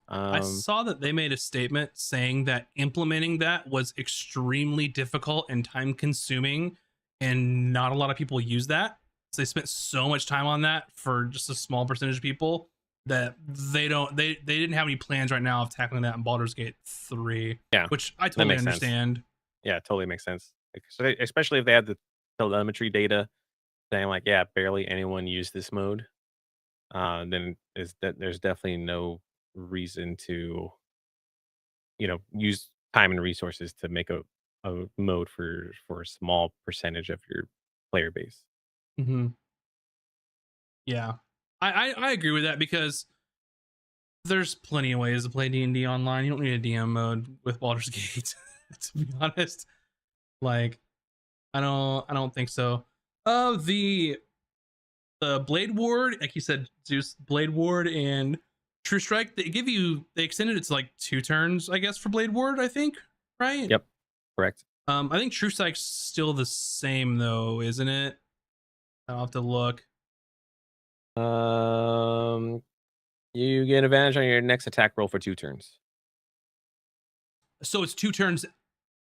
I Um, saw that they made a statement saying that implementing that was extremely difficult and time consuming, and not a lot of people use that. So they spent so much time on that for just a small percentage of people that they didn't have any plans right now of tackling that in Baldur's Gate 3, yeah, which I that totally makes sense. understand. Yeah, it totally makes sense. Especially if they had the telemetry data saying like, yeah, barely anyone used this mode. Then is that there's definitely no reason to use time and resources to make a mode for a small percentage of your player base. Hmm. Yeah, I agree with that, because there's plenty of ways to play D&D online. You don't need a DM mode with Baldur's Gate, to be honest. Like, I don't think so. The Blade Ward, like you said, Zeus Blade Ward and True Strike, they extended it to like 2 turns, I guess, for Blade Ward, I think, right? Yep, correct. I think True Strike's still the same though, isn't it? I'll have to look. Um, you get advantage on your next attack roll for 2 turns. So it's 2 turns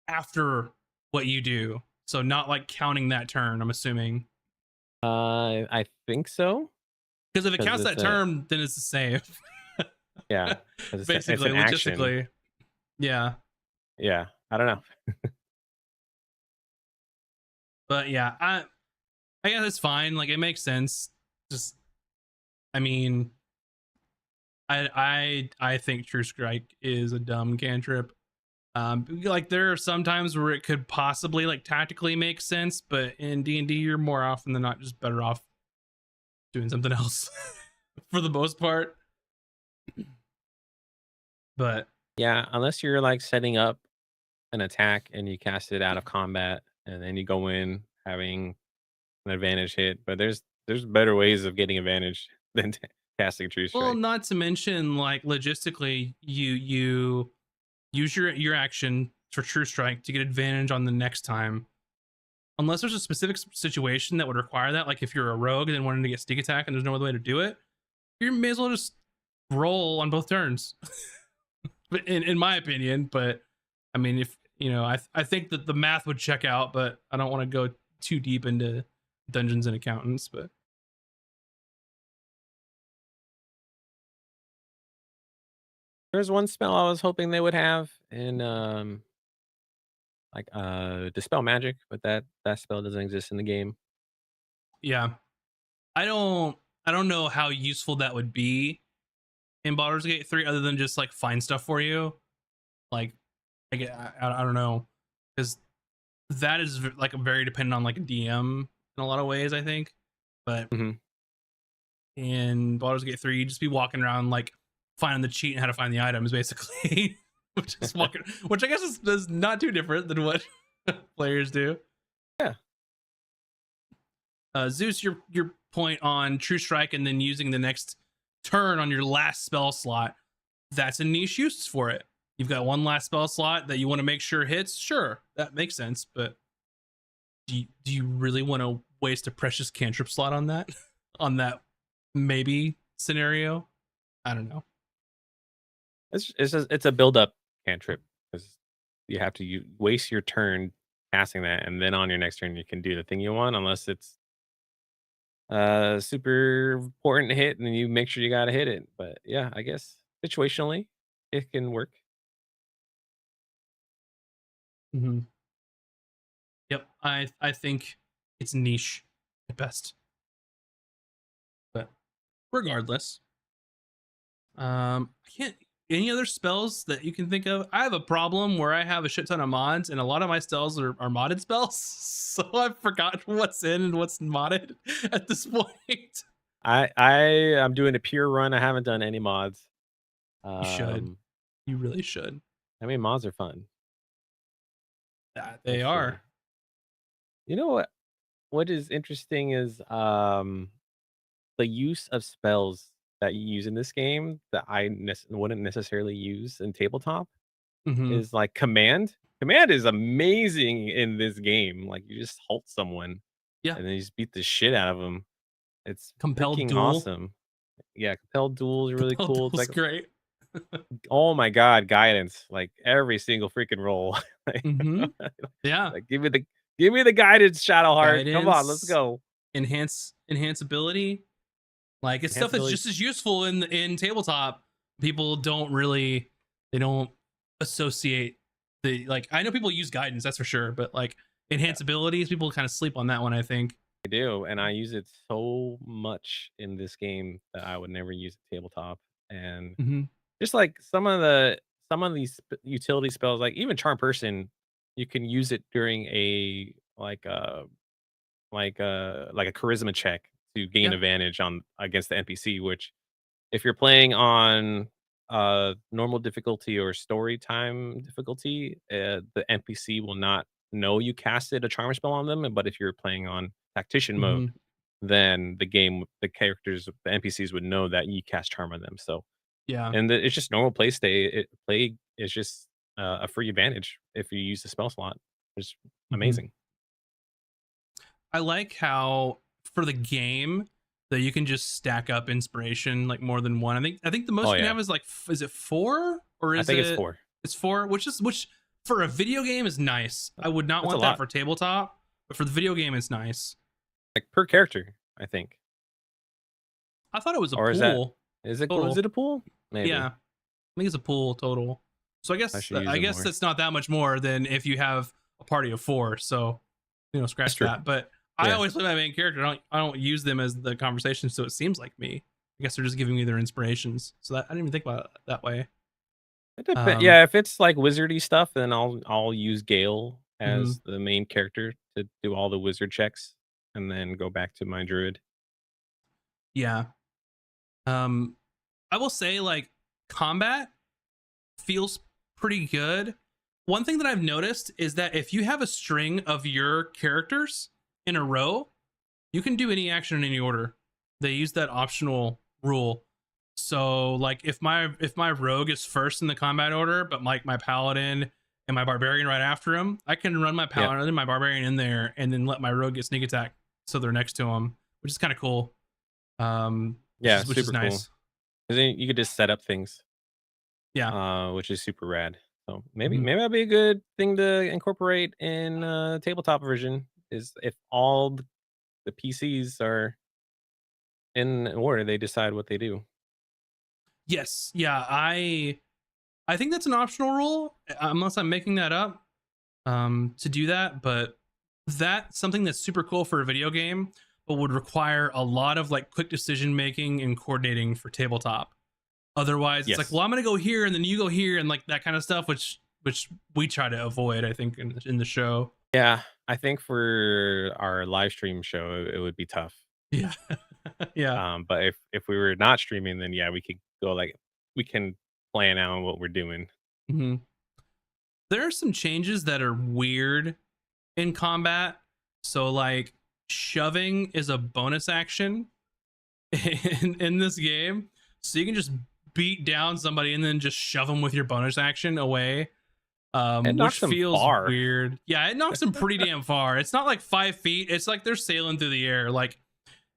after what you do. So not like counting that turn, I'm assuming. I think so Because if it because counts it's that a turn, then it's the same. yeah because it's Basically, an action. logistically. Yeah. Yeah, I don't know. But yeah, I guess it's fine. Like it makes sense. Just I mean, I think True Strike is a dumb cantrip. Like there are some times where it could possibly like tactically make sense, but in D&D you're more often than not just better off doing something else for the most part. But Yeah, unless you're like setting up an attack and you cast it out of combat and then you go in having an advantage hit, but there's better ways of getting advantage than casting True well, Strike. not to mention like logistically, you use your action for True Strike to get advantage on the next time. Unless there's a specific situation that would require that, like if you're a rogue and then wanting to get sneak attack and there's no other way to do it, you may as well just roll on both turns. But in my opinion, but I mean, if you know, I think that the math would check out, but I don't want to go too deep into Dungeons and Accountants. But There's one spell I was hoping they would have in like dispel magic, but that spell doesn't exist in the game. yeah, I don't I don't know how useful that would be in Baldur's Gate 3, other than just like find stuff for you. Like I don't know, because that is like very dependent on like a DM in a lot of ways, I think. But hmm in Baldur's Gate 3, you just be walking around like finding the cheat and how to find the items, basically. Just walking, which I guess is not too different than what players do. Yeah. Zeus, your point on True Strike and then using the next turn on your last spell slot, that's a niche use for it. You've got one last spell slot that you want to make sure hits. Sure, that makes sense, but do you really want to waste a precious cantrip slot on that? On that maybe scenario? I don't know. It's a build up cantrip because you have to waste your turn casting that, and then on your next turn you can do the thing you want, unless it's super important hit, and you make sure you gotta hit it. But yeah, I guess situationally it can work. Mm-hmm. Yep, I think it's niche at best, but regardless, I can't. Any other spells that you can think of? I have a problem where I have a shit ton of mods, and a lot of my spells are modded spells, so I've forgotten what's in and what's modded at this point. I am doing a pure run. I haven't done any mods. You should. Um, You really should. I mean, mods are fun for They are. sure. You know what? What is interesting is the use of spells that you use in this game that I wouldn't necessarily use in tabletop Mm-hmm. is like command. Command is amazing in this game. Like you just halt someone Yeah. and then you just beat the shit out of them. It's Compelled freaking duel. awesome. Yeah, compelled duel is really Compelled cool. It's duel's like, great. oh my god, guidance! Like every single freaking roll. like, Mm-hmm. Yeah. like, give me the guidance, Shadowheart. Come on, let's Guidance, go. enhance ability. Like it's stuff Enhance that's ability. just as useful in tabletop. People don't really they don't associate the like I know people use guidance, that's for sure, but like Yeah, enhance abilities, people kind of sleep on that one, I think. I do, and I use it so much in this game that I would never use it tabletop. And Mm-hmm. just like some of these utility spells, like even Charm Person, you can use it during a like a charisma check to gain Yeah. advantage on against the NPC, which if you're playing on normal difficulty or story time difficulty, the NPC will not know you casted a charm spell on them. But if you're playing on tactician Mm-hmm. mode, then the characters, the NPCs would know that you cast charm on them. So, Yeah. and it's just normal play stay. Play is just a free advantage if you use the spell slot. It's Mm-hmm. amazing. I like how for the game that you can just stack up inspiration like more than one. I think the most Oh you can yeah, have is like is it 4 or I is think it's it 4. it's 4, which for a video game is nice. I would not That's a want that lot. for tabletop, but for the video game it's nice. Like per character, I think. I thought it was a Or is pool is total. it a pool? Yeah, Maybe. I think it's a pool total. So I should use I it guess more. that's not that much more than if you have a party of 4. So That's scratch true. that. But I Yeah. always play my main character. I don't use them as the conversation, so it seems like me I guess they're just giving me their inspirations. So that I didn't even think about it that way. It depends. Um, Yeah, if it's like wizardy stuff, then I'll use Gale mhm. as the main character to do all the wizard checks, and then go back to my druid. Yeah. Um, I will say like combat feels pretty good. One thing that I've noticed is that if you have a string of your characters in a row, you can do any action in any order. They use that optional rule. So like if my rogue is first in the combat order, but like my paladin and my barbarian right after him, I can run my Yep. paladin and my barbarian in there and then let my rogue get sneak attack so they're next to him, which is kind of cool. Which Yeah, is which is super cool. nice. 'Cause then you could just set up things, Yeah. which is super rad. So maybe Mhm. maybe that'd be a good thing to incorporate in tabletop version. Is if all the PCs are in order, they decide what they do. Yes. Yeah. I think that's an optional rule, unless I'm making that up, to do that. But that's something that's super cool for a video game, but would require a lot of like quick decision making and coordinating for tabletop. Otherwise, it's like, Yes. well, I'm gonna go here and then you go here and like that kind of stuff, which we try to avoid, I think, in the show. Yeah, I think for our live stream show, it would be tough. Yeah. Yeah. But if we were not streaming, then yeah, we could go like we can plan out what we're doing. Hmm. There are some changes that are weird in combat. So like shoving is a bonus action in this game. So you can just beat down somebody and then just shove them with your bonus action away. It Which knocks them feels far. weird. Yeah, it knocks them pretty damn far. It's not like 5 feet. It's like they're sailing through the air. Like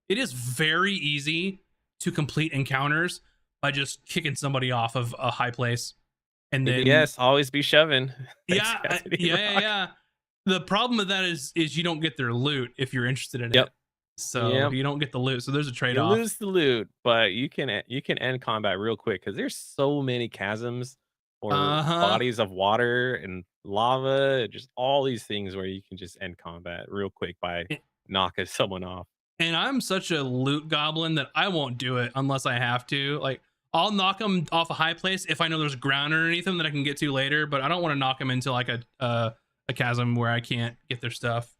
it is very easy to complete encounters by just kicking somebody off of a high place. And then Yes, always be shoving. Thanks, yeah, Cassidy yeah, yeah, Rock. yeah. The problem with that is you don't get their loot if you're interested in Yep. it. So Yep. you don't get the loot. So there's a You trade-off. lose the loot, but you can end combat real quick because there's so many chasms or Uh-huh. bodies of water and lava, and just all these things where you can just end combat real quick by knocking someone off. And I'm such a loot goblin that I won't do it unless I have to. Like I'll knock them off a high place if I know there's ground underneath them that I can get to later, but I don't want to knock them into like a chasm where I can't get their stuff.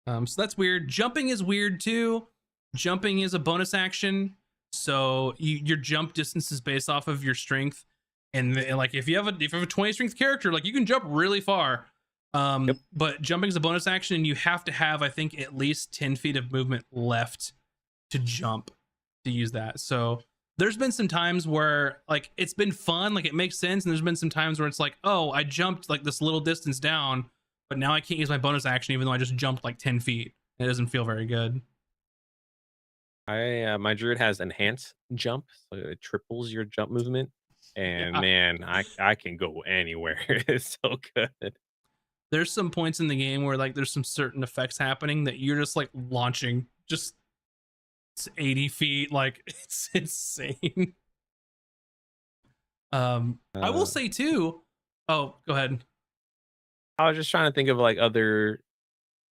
So that's weird. Jumping is weird too. Jumping is a bonus action, so your jump distance is based off of your strength. And like if you have a 20 strength character, like you can jump really far. Yep. But jumping is a bonus action, and you have to have, I think, at least 10 feet of movement left to jump to use that. So there's been some times where like it's been fun, like it makes sense, and there's been some times where it's like, oh, I jumped like this little distance down, but now I can't use my bonus action even though I just jumped like 10 feet. It doesn't feel very good. I my druid has enhanced jump, so it triples your jump movement. And Yeah. man, I can go anywhere. It's so good. There's some points in the game where like there's some certain effects happening that you're just like launching just 80 feet. Like it's insane. I will Uh, say too. Oh, go ahead. I was just trying to think of like other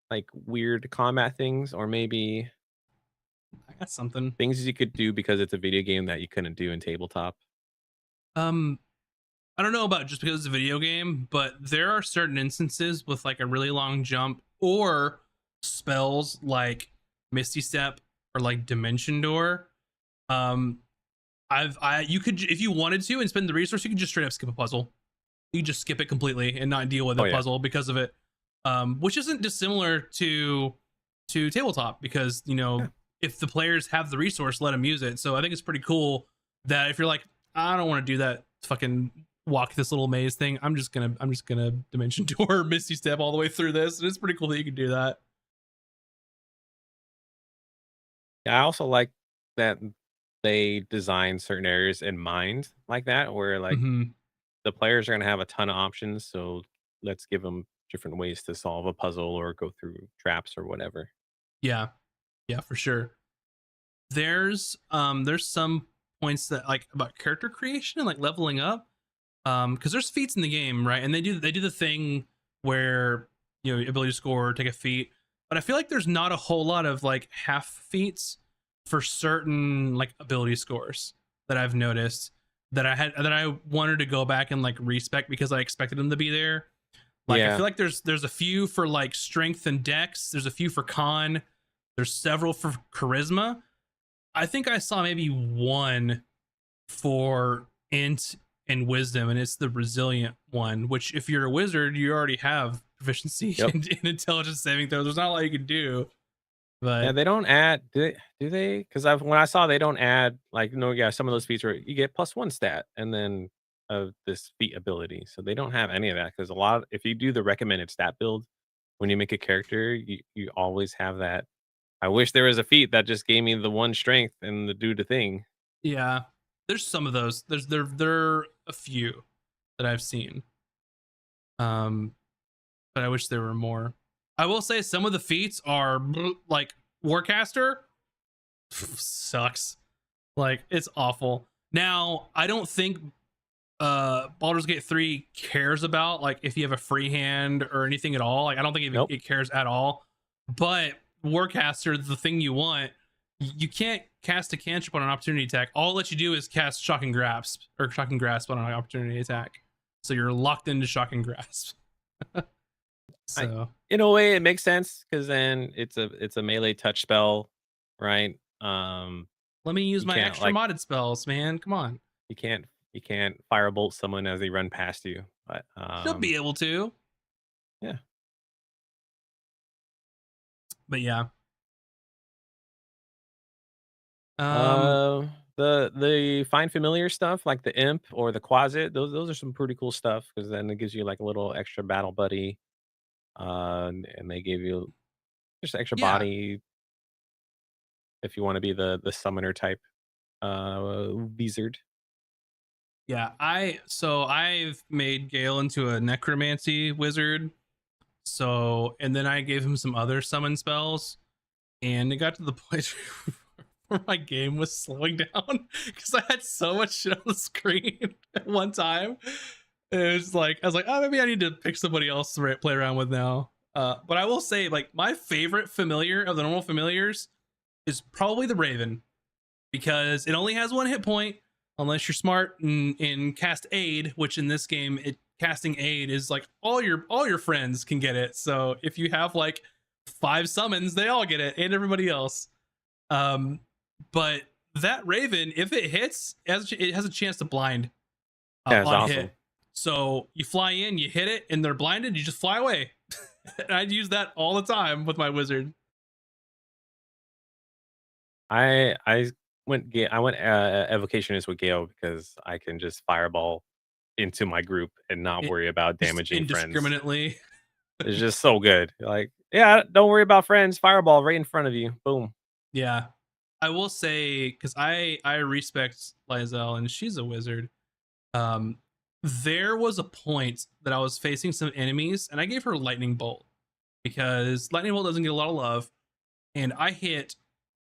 like weird combat things, or maybe I got something. things you could do because it's a video game that you couldn't do in tabletop. Um, I don't know about just because it's a video game, but there are certain instances with like a really long jump or spells like Misty Step or like Dimension Door. Um, you could, if you wanted to and spend the resource, you could just straight up skip a puzzle. You could just skip it completely and not deal with Oh a yeah. puzzle because of it. Which isn't dissimilar to tabletop because Yeah. if the players have the resource, let them use it. So I think it's pretty cool that if you're like, I don't want to do that fucking walk this little maze thing, I'm just gonna Dimension Door Misty Step all the way through this. And it's pretty cool that you can do that. Yeah, I also like that they design certain areas in mind like that, where like Hmm. the players are gonna have a ton of options. So let's give them different ways to solve a puzzle or go through traps or whatever. Yeah, yeah, for sure. There's some points that like about character creation and like leveling up. Because there's feats in the game, right? And they do the thing where ability score, take a feat. But I feel like there's not a whole lot of like half feats. for certain like ability scores that I've noticed that I wanted to go back and like respec because I expected them to be there. Like I Yeah. feel like there's a few for like strength and dex, there's a few for con, there's several for charisma. I think I saw maybe one for int and wisdom, and it's the resilient one, which if you're a wizard, you already have proficiency Yep. in intelligence saving throws. There's not a lot you can do. Yeah, But they don't add. Do they? Because when I saw they don't add like no, yeah, some of those feats where you get +1 stat and then of this feat ability. So they don't have any of that because a lot. If you do the recommended stat build when you make a character, you always have that. I wish there was a feat that just gave me the 1 strength and the do the thing. yeah, there's some of those. There are a few that I've seen. But I wish there were more. I will say some of the feats are like Warcaster sucks. Like it's awful. Now, I don't think Baldur's Gate 3 cares about like if you have a free hand or anything at all. Like I don't think Nope. it cares at all. But Warcaster, the thing you want, you can't cast a cantrip on an opportunity attack. All it lets you do is cast Shocking Grasp on an opportunity attack. So you're locked into Shocking Grasp. So In a way, it makes sense because then it's a melee touch spell, right? let me use You my can't extra like modded spells, man. Come on. you can't firebolt someone as they run past you. But Should be able to. yeah. But yeah. The find familiar stuff like the imp or the quasit, those are some pretty cool stuff because then it gives you like a little extra battle buddy, and they give you just extra Yeah. body if you want to be the summoner type wizard. Yeah. I've made Gale into a necromancy wizard. So and then I gave him some other summon spells. And it got to the point where my game was slowing down because I had so much shit on the screen at one time. It was like I was like, oh, maybe I need to pick somebody else to play around with now. But I will say, like, my favorite familiar of the normal familiars is probably the Raven because it only has 1 hit point unless you're smart and cast aid, which in this game, casting aid is like all your friends can get it. So if you have like 5 summons, they all get it, and everybody else. But that Raven, if it hits, it has a chance to blind Yeah, it's on awesome. hit. So you fly in, you hit it, and they're blinded. You just fly away. And I'd use that all the time with my wizard. I went evocationist with Gale because I can just fireball into my group and not worry about Just damaging friends. indiscriminately. It's just so good. Like, yeah, don't worry about friends. Fireball right in front of you. Boom. Yeah. I will say, because I respect Lizelle and she's a wizard. There was a point that I was facing some enemies and I gave her lightning bolt because lightning bolt doesn't get a lot of love. And I hit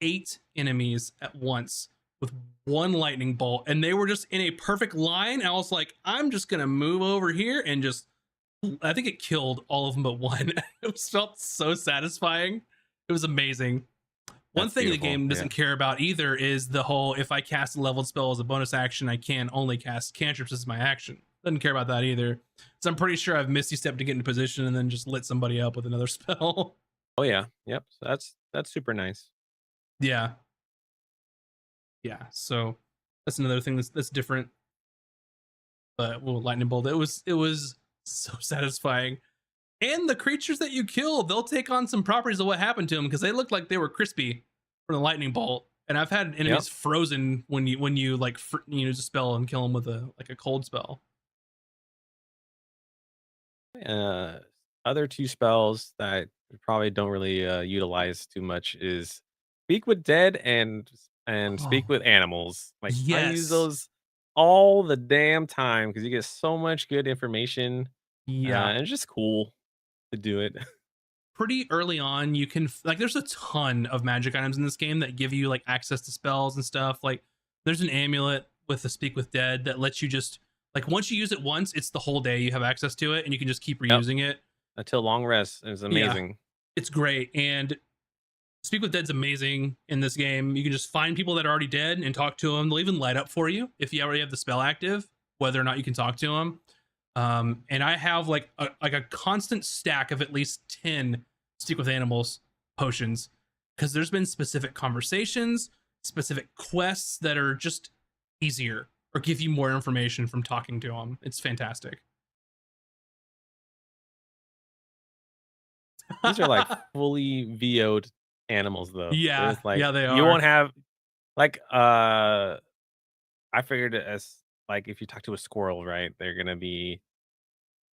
8 enemies at once with 1 lightning bolt, and they were just in a perfect line. And I was like, I'm just gonna move over here and just I think it killed all of them but 1. It felt so satisfying. It was amazing. One thing the game doesn't care about either is the whole if I cast a leveled spell as a bonus action, I can only cast cantrips as my action. Doesn't care about that either. So I'm pretty sure I've misty stepped to get into position and then just lit somebody up with another spell. Oh yeah. Yep. So that's super nice. Yeah. Yeah. So that's another thing that's different. But well, lightning bolt, it was so satisfying. And the creatures that you kill, they'll take on some properties of what happened to them because they looked like they were crispy from the lightning bolt. And I've had enemies frozen when you like use a spell and kill them with a cold spell. Other 2 spells that we probably don't really utilize too much is speak with dead and speak with animals. Like I use those all the damn time because you get so much good information. Yeah. And it's just cool to do it. Pretty early on, you can like there's a ton of magic items in this game that give you like access to spells and stuff. Like there's an amulet with the speak with dead that lets you just like once you use it once, it's the whole day you have access to it and you can just keep reusing it Until long rest is amazing. Yeah, it's great. And Speak with Dead's amazing in this game. You can just find people that are already dead and talk to them. They'll even light up for you if you already have the spell active, whether or not you can talk to them. And I have like a constant stack of at least 10 Speak with Animals potions, because there's been specific conversations, specific quests that are just easier or give you more information from talking to them. It's fantastic. These are like fully VO'd animals, though. So Yeah, it's like yeah, they you are. won't have like I figured it as like if you talk to a squirrel, right? They're gonna be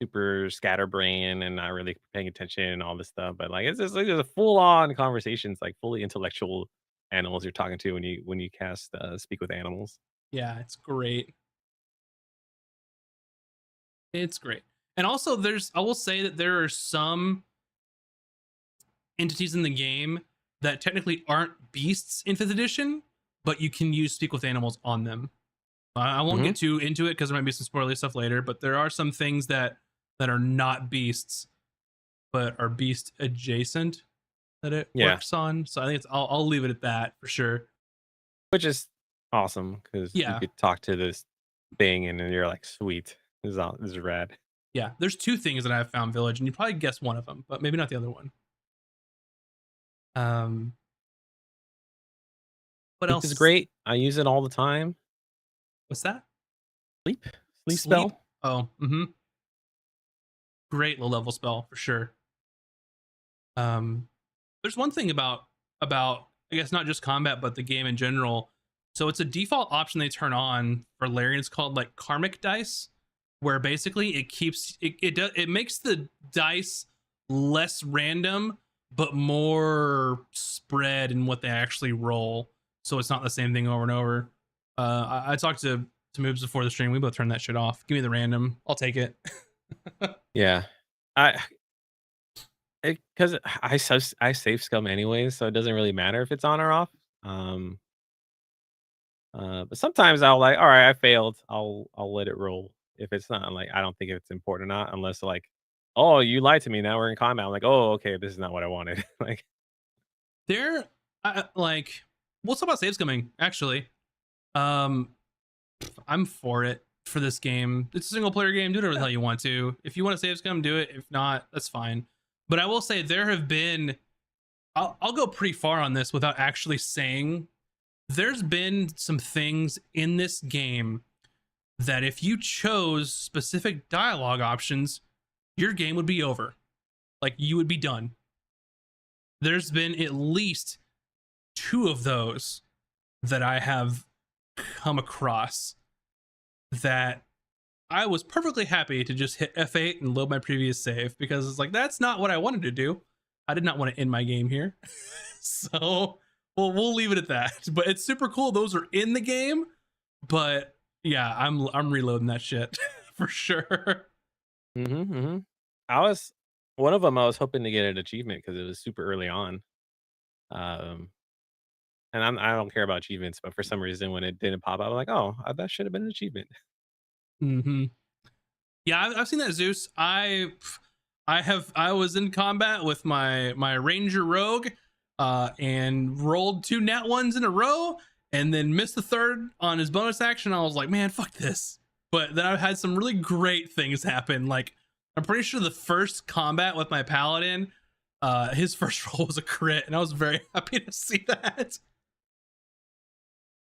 super scatterbrain and not really paying attention and all this stuff. But like it's just like a full on conversations, like fully intellectual animals you're talking to when you cast speak with animals. Yeah, it's great. It's great. And also I will say that there are some entities in the game that technically aren't beasts in 5th edition, but you can use Speak with Animals on them. I won't get too into it because there might be some spoilery stuff later, but there are some things that are not beasts, but are beast adjacent that it works on. So I think I'll leave it at that for sure. Which is awesome because you could talk to this thing and then you're like, sweet, this is rad. Yeah, there's 2 things that I've found Village, and you probably guess one of them, but maybe not the other one. What Sleep else is great. I use it all the time. What's that? Sleep spell. Oh, great low level spell for sure. There's one thing about I guess not just combat but the game in general. So it's a default option they turn on for Larian. It's called like karmic dice, where basically it keeps it makes the dice less random but more spread in what they actually roll. So it's not the same thing over and over. I talked to Moobs before the stream. We both turned that shit off. Give me the random. I'll take it. Yeah. Because I save scum anyways, so it doesn't really matter if it's on or off. But sometimes I'll like, all right, I failed. I'll let it roll. If it's not like, I don't think it's important or not, unless like, oh, you lied to me. Now we're in combat. I'm like, oh, okay, this is not what I wanted. Like, like, we'll talk about saves coming actually. I'm for it for this game. It's a single player game. Do whatever the hell you want to. If you want to save scum, do it. If not, that's fine. But I will say there have been, I'll go pretty far on this without actually saying, there's been some things in this game that if you chose specific dialogue options, your game would be over. Like, you would be done. There's been at least 2 of those that I have come across that I was perfectly happy to just hit F8 and load my previous save, because it's like, that's not what I wanted to do. I did not want to end my game here. So we'll leave it at that. But it's super cool those are in the game. But yeah, I'm reloading that shit for sure. I was one of them. I was hoping to get an achievement because it was super early on. And I don't care about achievements, but for some reason when it didn't pop up, I'm like, oh, that should have been an achievement. Yeah, I've seen that, Zeus. I was in combat with my Ranger Rogue, and rolled 2 nat 1s in a row, and then missed the 3rd on his bonus action. I was like, man, fuck this. But then I've had some really great things happen. Like, I'm pretty sure the first combat with my Paladin, his first roll was a crit, and I was very happy to see that.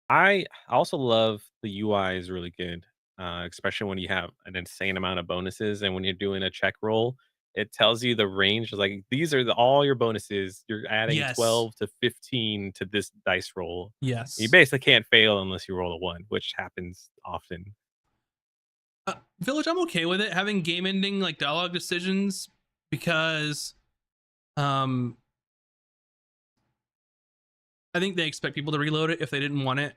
I also love the UI is really good, especially when you have an insane amount of bonuses, and when you're doing a check roll, it tells you the range. Like, these are all your bonuses. You're adding 12 to 15 to this dice roll. Yes. You basically can't fail unless you roll a 1, which happens often. Village, I'm okay with it having game ending like dialogue decisions, because I think they expect people to reload it if they didn't want it.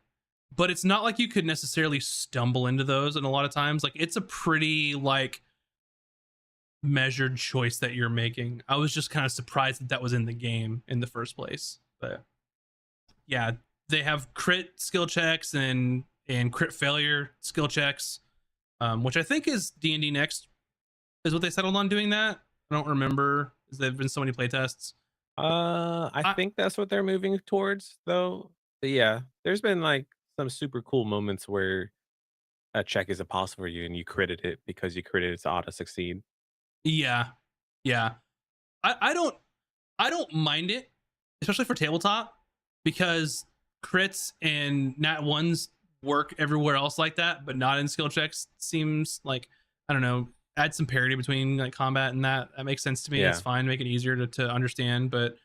But it's not like you could necessarily stumble into those, and a lot of times, like, it's a pretty like measured choice that you're making. I was just kind of surprised that was in the game in the first place. But yeah, they have crit skill checks and crit failure skill checks, which I think is D&D Next is what they settled on doing that. I don't remember. There've been so many playtests. I I, think that's what they're moving towards, though. But yeah, there's been like some super cool moments where a check is impossible for you, and you critted it because you critted it to auto succeed. yeah, yeah. I don't mind it, especially for tabletop, because crits and nat ones work everywhere else like that, but not in skill checks. Seems like, I don't know, add some parity between like combat and that makes sense to me. It's Yeah, fine, make it easier to understand, but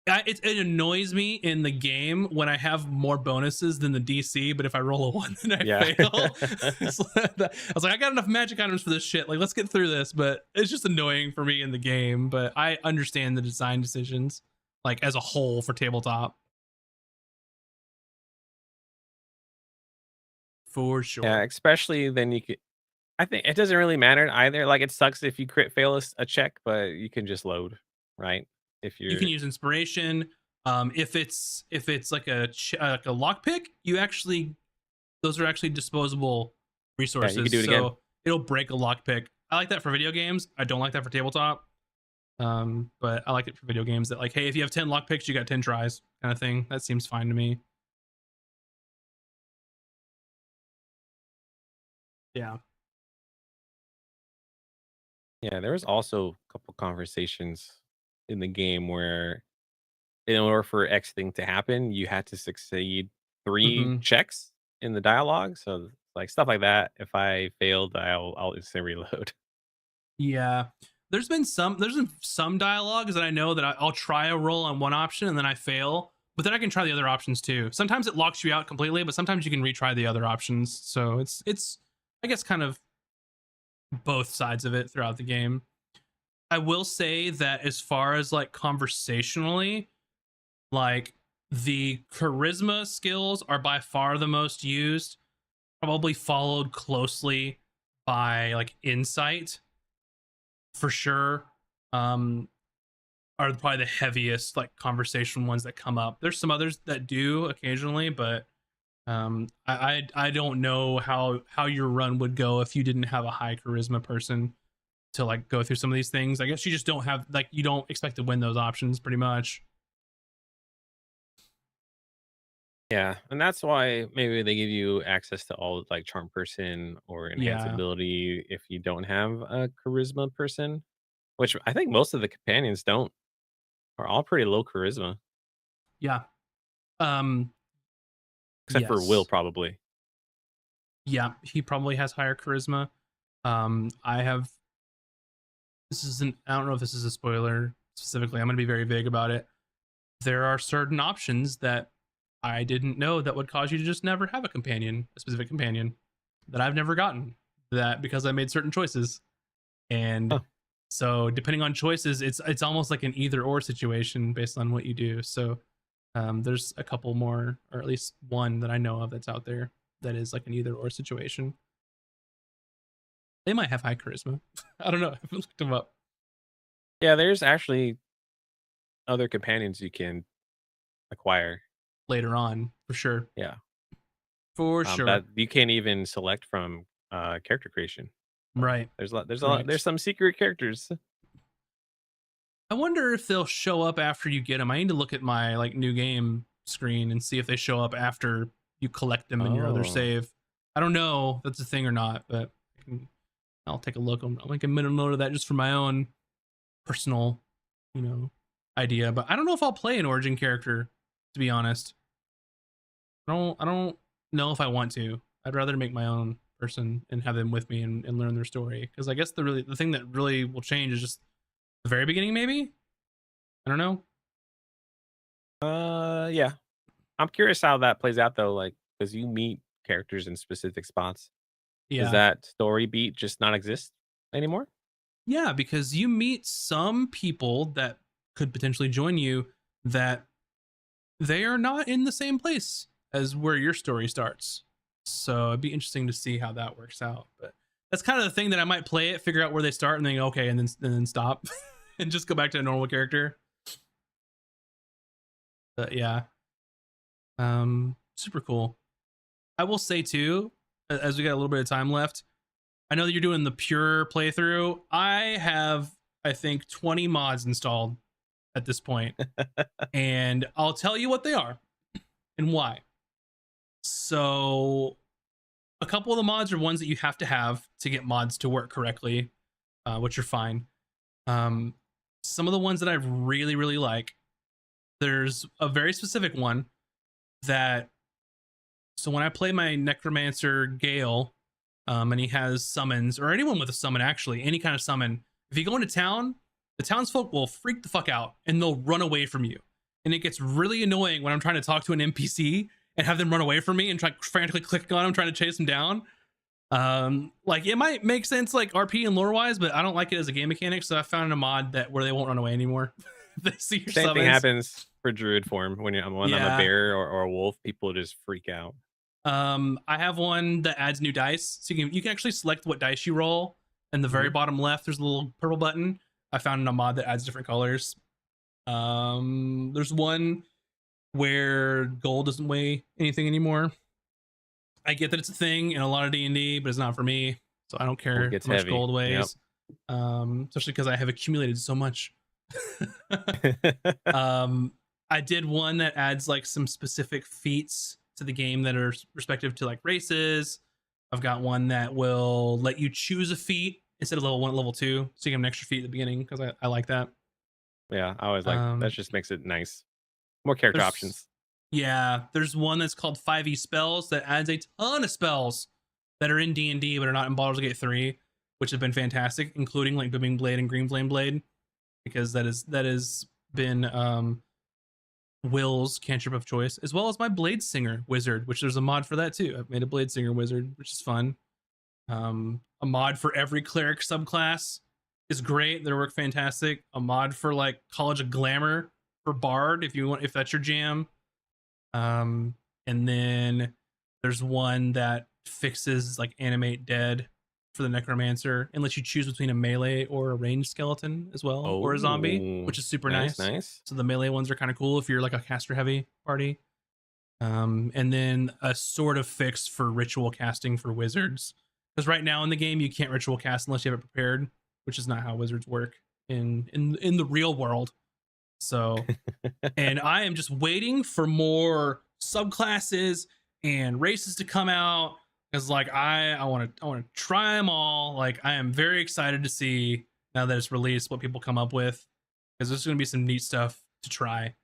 it annoys me in the game when I have more bonuses than the DC, but if I roll a one, then I yeah. fail. I was like, I got enough magic items for this shit. Like, let's get through this. But it's just annoying for me in the game. But I understand the design decisions, like as a whole for tabletop, for Yeah, sure. especially then you could. I think it doesn't really matter either. Like, it sucks if you crit fail a check, but you can just load, right? If You you're can use inspiration. If it's like a lockpick, you actually those are actually disposable yeah, you can resources, do it again. so it'll break a lockpick. I like that for video games. I don't like that for tabletop. But I like it for video games that like, hey, if you have 10 lockpicks, you got 10 tries, kind of thing. That seems fine to me. Yeah. Yeah, there was also a couple conversations in the game where in order for X thing to happen, you had to succeed 3 Hmm. checks in the dialogue. So like stuff like that. If I failed, I'll instantly reload. Yeah. There's been some dialogues that I know that I'll try a roll on one option and then I fail, but then I can try the other options too. Sometimes it locks you out completely, but sometimes you can retry the other options. So it's I guess kind of both sides of it throughout the game. I will say that as far as like conversationally, like the charisma skills are by far the most used, probably followed closely by like insight for sure. Um, are probably the heaviest like conversation ones that come up. There's some others that do occasionally, but I don't know how your run would go if you didn't have a high charisma person to like go through some of these things. I guess you just don't have like you don't expect to win those options pretty much. Yeah, and that's why maybe they give you access to all like charm person or enhance Yeah. ability if you don't have a charisma person, which I think most of the companions don't. Are all pretty low charisma, Yeah. Um except for Will yes. probably. Yeah, he probably has higher charisma. I have this isn't I don't know if this is a spoiler specifically. I'm going to be very vague about it. There are certain options that I didn't know that would cause you to just never have a companion, a specific companion that I've never gotten. That because I made certain choices. And Huh. so depending on choices, it's almost like an either or situation based on what you do. So there's a couple more, or at least one that I know of that's out there that is like an either or situation. They might have high charisma. I don't know. I haven't looked them up Yeah, there's actually other companions you can acquire. later on for sure. Yeah, For sure. that you can't even select from character creation. So Right. there's Right. some secret characters. I wonder if they'll show up after you get them. I need to look at my like new game screen and see if they show up after you collect them in your other Oh, save. I don't know if that's a thing or not, but I'll take a look. I'll make a mental note of that just for my own personal, you know, idea. But I don't know if I'll play an origin character, to be honest. I don't know if I want to. I'd rather make my own person and have them with me and learn their story. Because I guess the thing that really will change is just the very beginning, maybe. I don't know. yeah. I'm curious how that plays out though. Like, because you meet characters in specific spots. Does Yeah. that story beat just not exist anymore? Yeah, because you meet some people that could potentially join you that they are not in the same place as where your story starts. So it'd be interesting to see how that works out. But that's kind of the thing that I might play it, figure out where they start, and then go, okay, and then stop, and just go back to a normal character. But yeah, super cool. I will say too, as we got a little bit of time left, I know that you're doing the pure playthrough. I have, I think, 20 mods installed at this point, and I'll tell you what they are and why. So, a couple of the mods are ones that you have to get mods to work correctly, which are fine. Some of the ones that I really, really like, there's a very specific one that, so when I play my Necromancer Gale, and he has summons, or anyone with a summon, actually, any kind of summon, if you go into town, the townsfolk will freak the fuck out and they'll run away from you. And it gets really annoying when I'm trying to talk to an NPC and have them run away from me and try frantically clicking on them, trying to chase them down. Like, it might make sense, like RP and lore wise, but I don't like it as a game mechanic. So I found a mod that where they won't run away anymore. They see your Same thing summons. happens for druid form when I'm a bear or a wolf. People just freak out. I have one that adds new dice, so you can actually select what dice you roll. In the very bottom left, there's a little purple button. I found a mod that adds different colors. There's one where gold doesn't weigh anything anymore. I get that it's a thing in a lot of D&D, but it's not for me, so I don't care how much gold weighs. Yep. Especially because I have accumulated so much. I did one that adds like some specific feats to the game that are respective to like races. I've got one that will let you choose a feat instead of level 1, level 2, so you get an extra feat at the beginning, because I like that. Yeah, I always like that. Just makes it nice. More character options. Yeah, there's one that's called 5e spells that adds a ton of spells that are in D&D but are not in Baldur's Gate 3, which have been fantastic, including like Booming Blade and Green Flame Blade, because that has been Will's cantrip of choice, as well as my Blade Singer wizard, which there's a mod for that too. I've made a Blade Singer wizard, which is fun. A mod for every cleric subclass is great. They work fantastic. A mod for like College of Glamour for Bard, if that's your jam. And then there's one that fixes like animate dead for the Necromancer and lets you choose between a melee or a ranged skeleton as well, or a zombie, which is super nice. So the melee ones are kind of cool if you're like a caster heavy party. And then a sort of fix for ritual casting for wizards, because right now in the game you can't ritual cast unless you have it prepared, which is not how wizards work in the real world. So, and I am just waiting for more subclasses and races to come out, because like I want to try them all. Like, I am very excited to see, now that it's released, what people come up with, because there's going to be some neat stuff to try.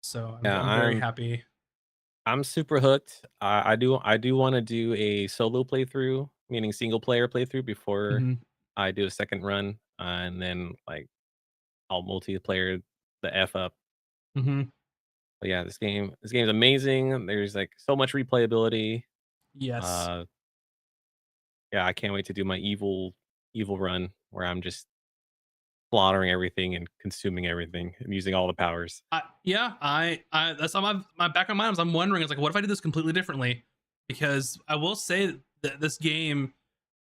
So I'm very happy. I'm super hooked. I do want to do a solo playthrough, meaning single player playthrough, before I do a second run, and then like I'll multiplayer the F up. But yeah, this game's amazing. There's like so much replayability. Yes. Yeah, I can't wait to do my evil run where I'm just slaughtering everything and consuming everything and using all the powers. That's on my back of my mind. I'm wondering, it's like, what if I did this completely differently? Because I will say that this game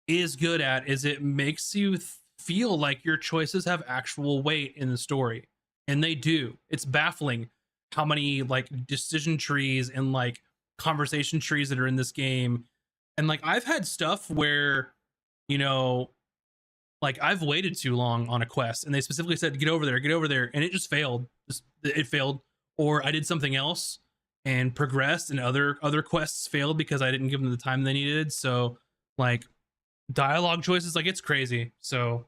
is good at is it makes you feel like your choices have actual weight in the story, and they do. It's baffling how many like decision trees and like conversation trees that are in this game. And like, I've had stuff where, you know, like I've waited too long on a quest and they specifically said get over there, and it just failed. It failed. Or I did something else and progressed, and other quests failed because I didn't give them the time they needed. So like, dialogue choices, like, it's crazy. So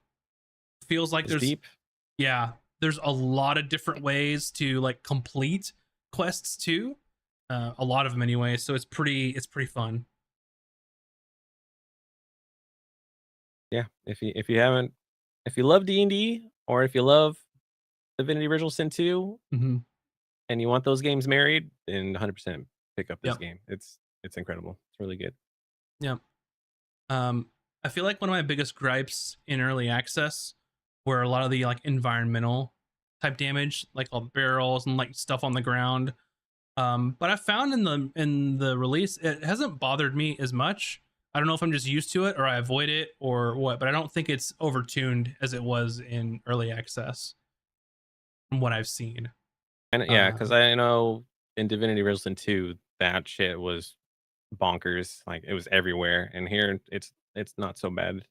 feels like there's deep. Yeah, there's a lot of different ways to like complete quests too. A lot of them anyway. So it's pretty fun. Yeah, if you love D&D, or if you love Divinity Original Sin 2, and you want those games married, then 100% pick up this game. It's incredible. It's really good. Yeah. I feel like one of my biggest gripes in early access were a lot of the like environmental type damage, like all the barrels and like stuff on the ground. But I found in the release, it hasn't bothered me as much. I don't know if I'm just used to it or I avoid it or what, but I don't think it's overtuned as it was in early access from what I've seen. And yeah, because I know in Divinity Original Sin 2, that shit was bonkers. Like, it was everywhere. And here it's not so bad.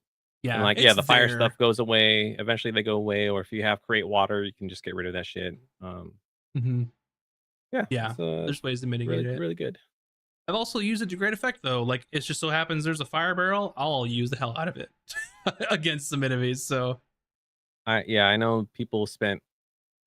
And Yeah, like, yeah, it's the fire stuff there. goes away. Eventually they go away, or if you have create water, you can just get rid of that shit. Hmm. Yeah, Yeah, it's there's ways to mitigate really, it. really good. I've also used it to great effect though. Like it just so happens there's a fire barrel, I'll use the hell out of it against some enemies. So I know people spent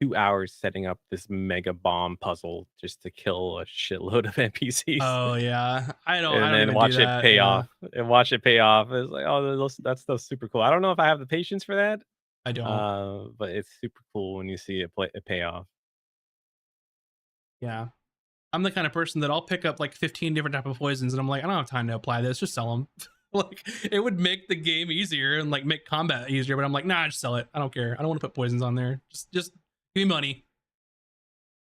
2 hours setting up this mega bomb puzzle just to kill a shitload of NPCs. oh yeah, I And don't then even do watch it that. pay Yeah, off. And watch it pay off. It's like, oh, that stuff's super cool. I don't know if I have the patience for that, I don't. but it's super cool when you see it pay off. Yeah, I'm the kind of person that I'll pick up like 15 different type of poisons, and I'm like, I don't have time to apply this. Just sell them. Like it would make the game easier and like make combat easier. But I'm like, nah, just sell it. I don't care. I don't want to put poisons on there. Just give me money.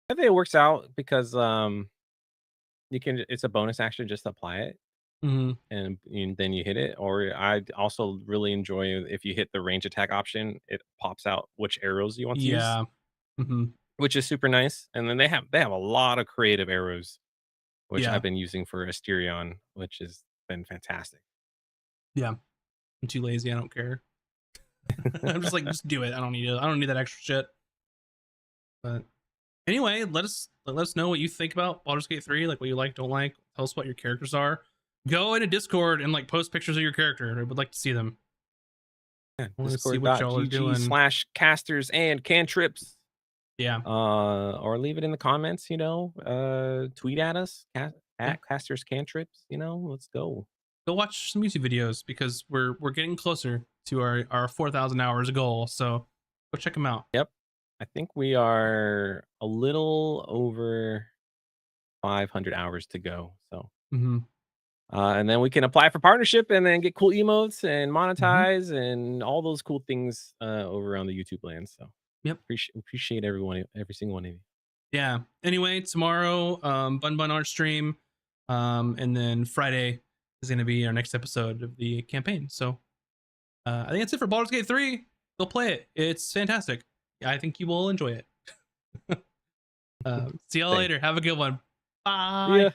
I think it works out because you can it's a bonus action just to apply it Hmm. and then you hit it. Or I also really enjoy if you hit the range attack option, it pops out which arrows you want to use, Yeah. Hmm. which is super nice. And then they have a lot of creative arrows, which Yeah. I've been using for Asterion, which has been fantastic. Yeah. I'm too lazy. I don't care. I'm just like, just do it. I don't need it. I don't need that extra shit. But anyway, let us know what you think about Baldur's Gate 3, like what you like, don't like. Tell us what your characters are. Go into Discord and like post pictures of your character. I would like to see them. Yeah, I want to see what y'all are discord.gg doing. /casters and cantrips. Yeah. Or leave it in the comments, tweet at us Yeah. at casters cantrips, let's go. Go watch some YouTube videos because we're getting closer to our 4,000 hours goal. So go check them out. Yep. I think we are a little over 500 hours to go. So, Mm-hmm. and then we can apply for partnership and then get cool emotes and Mm-hmm. monetize and all those cool things over on the YouTube land. So, Yep. appreciate every single one of you. Yeah. Anyway, tomorrow, Bun Art stream, and then Friday is going to be our next episode of the campaign. So I think that's it for Baldur's Gate 3. Go play it. It's fantastic. I think you will enjoy it. See y'all Thanks. later. Have a good one. Yeah. Bye.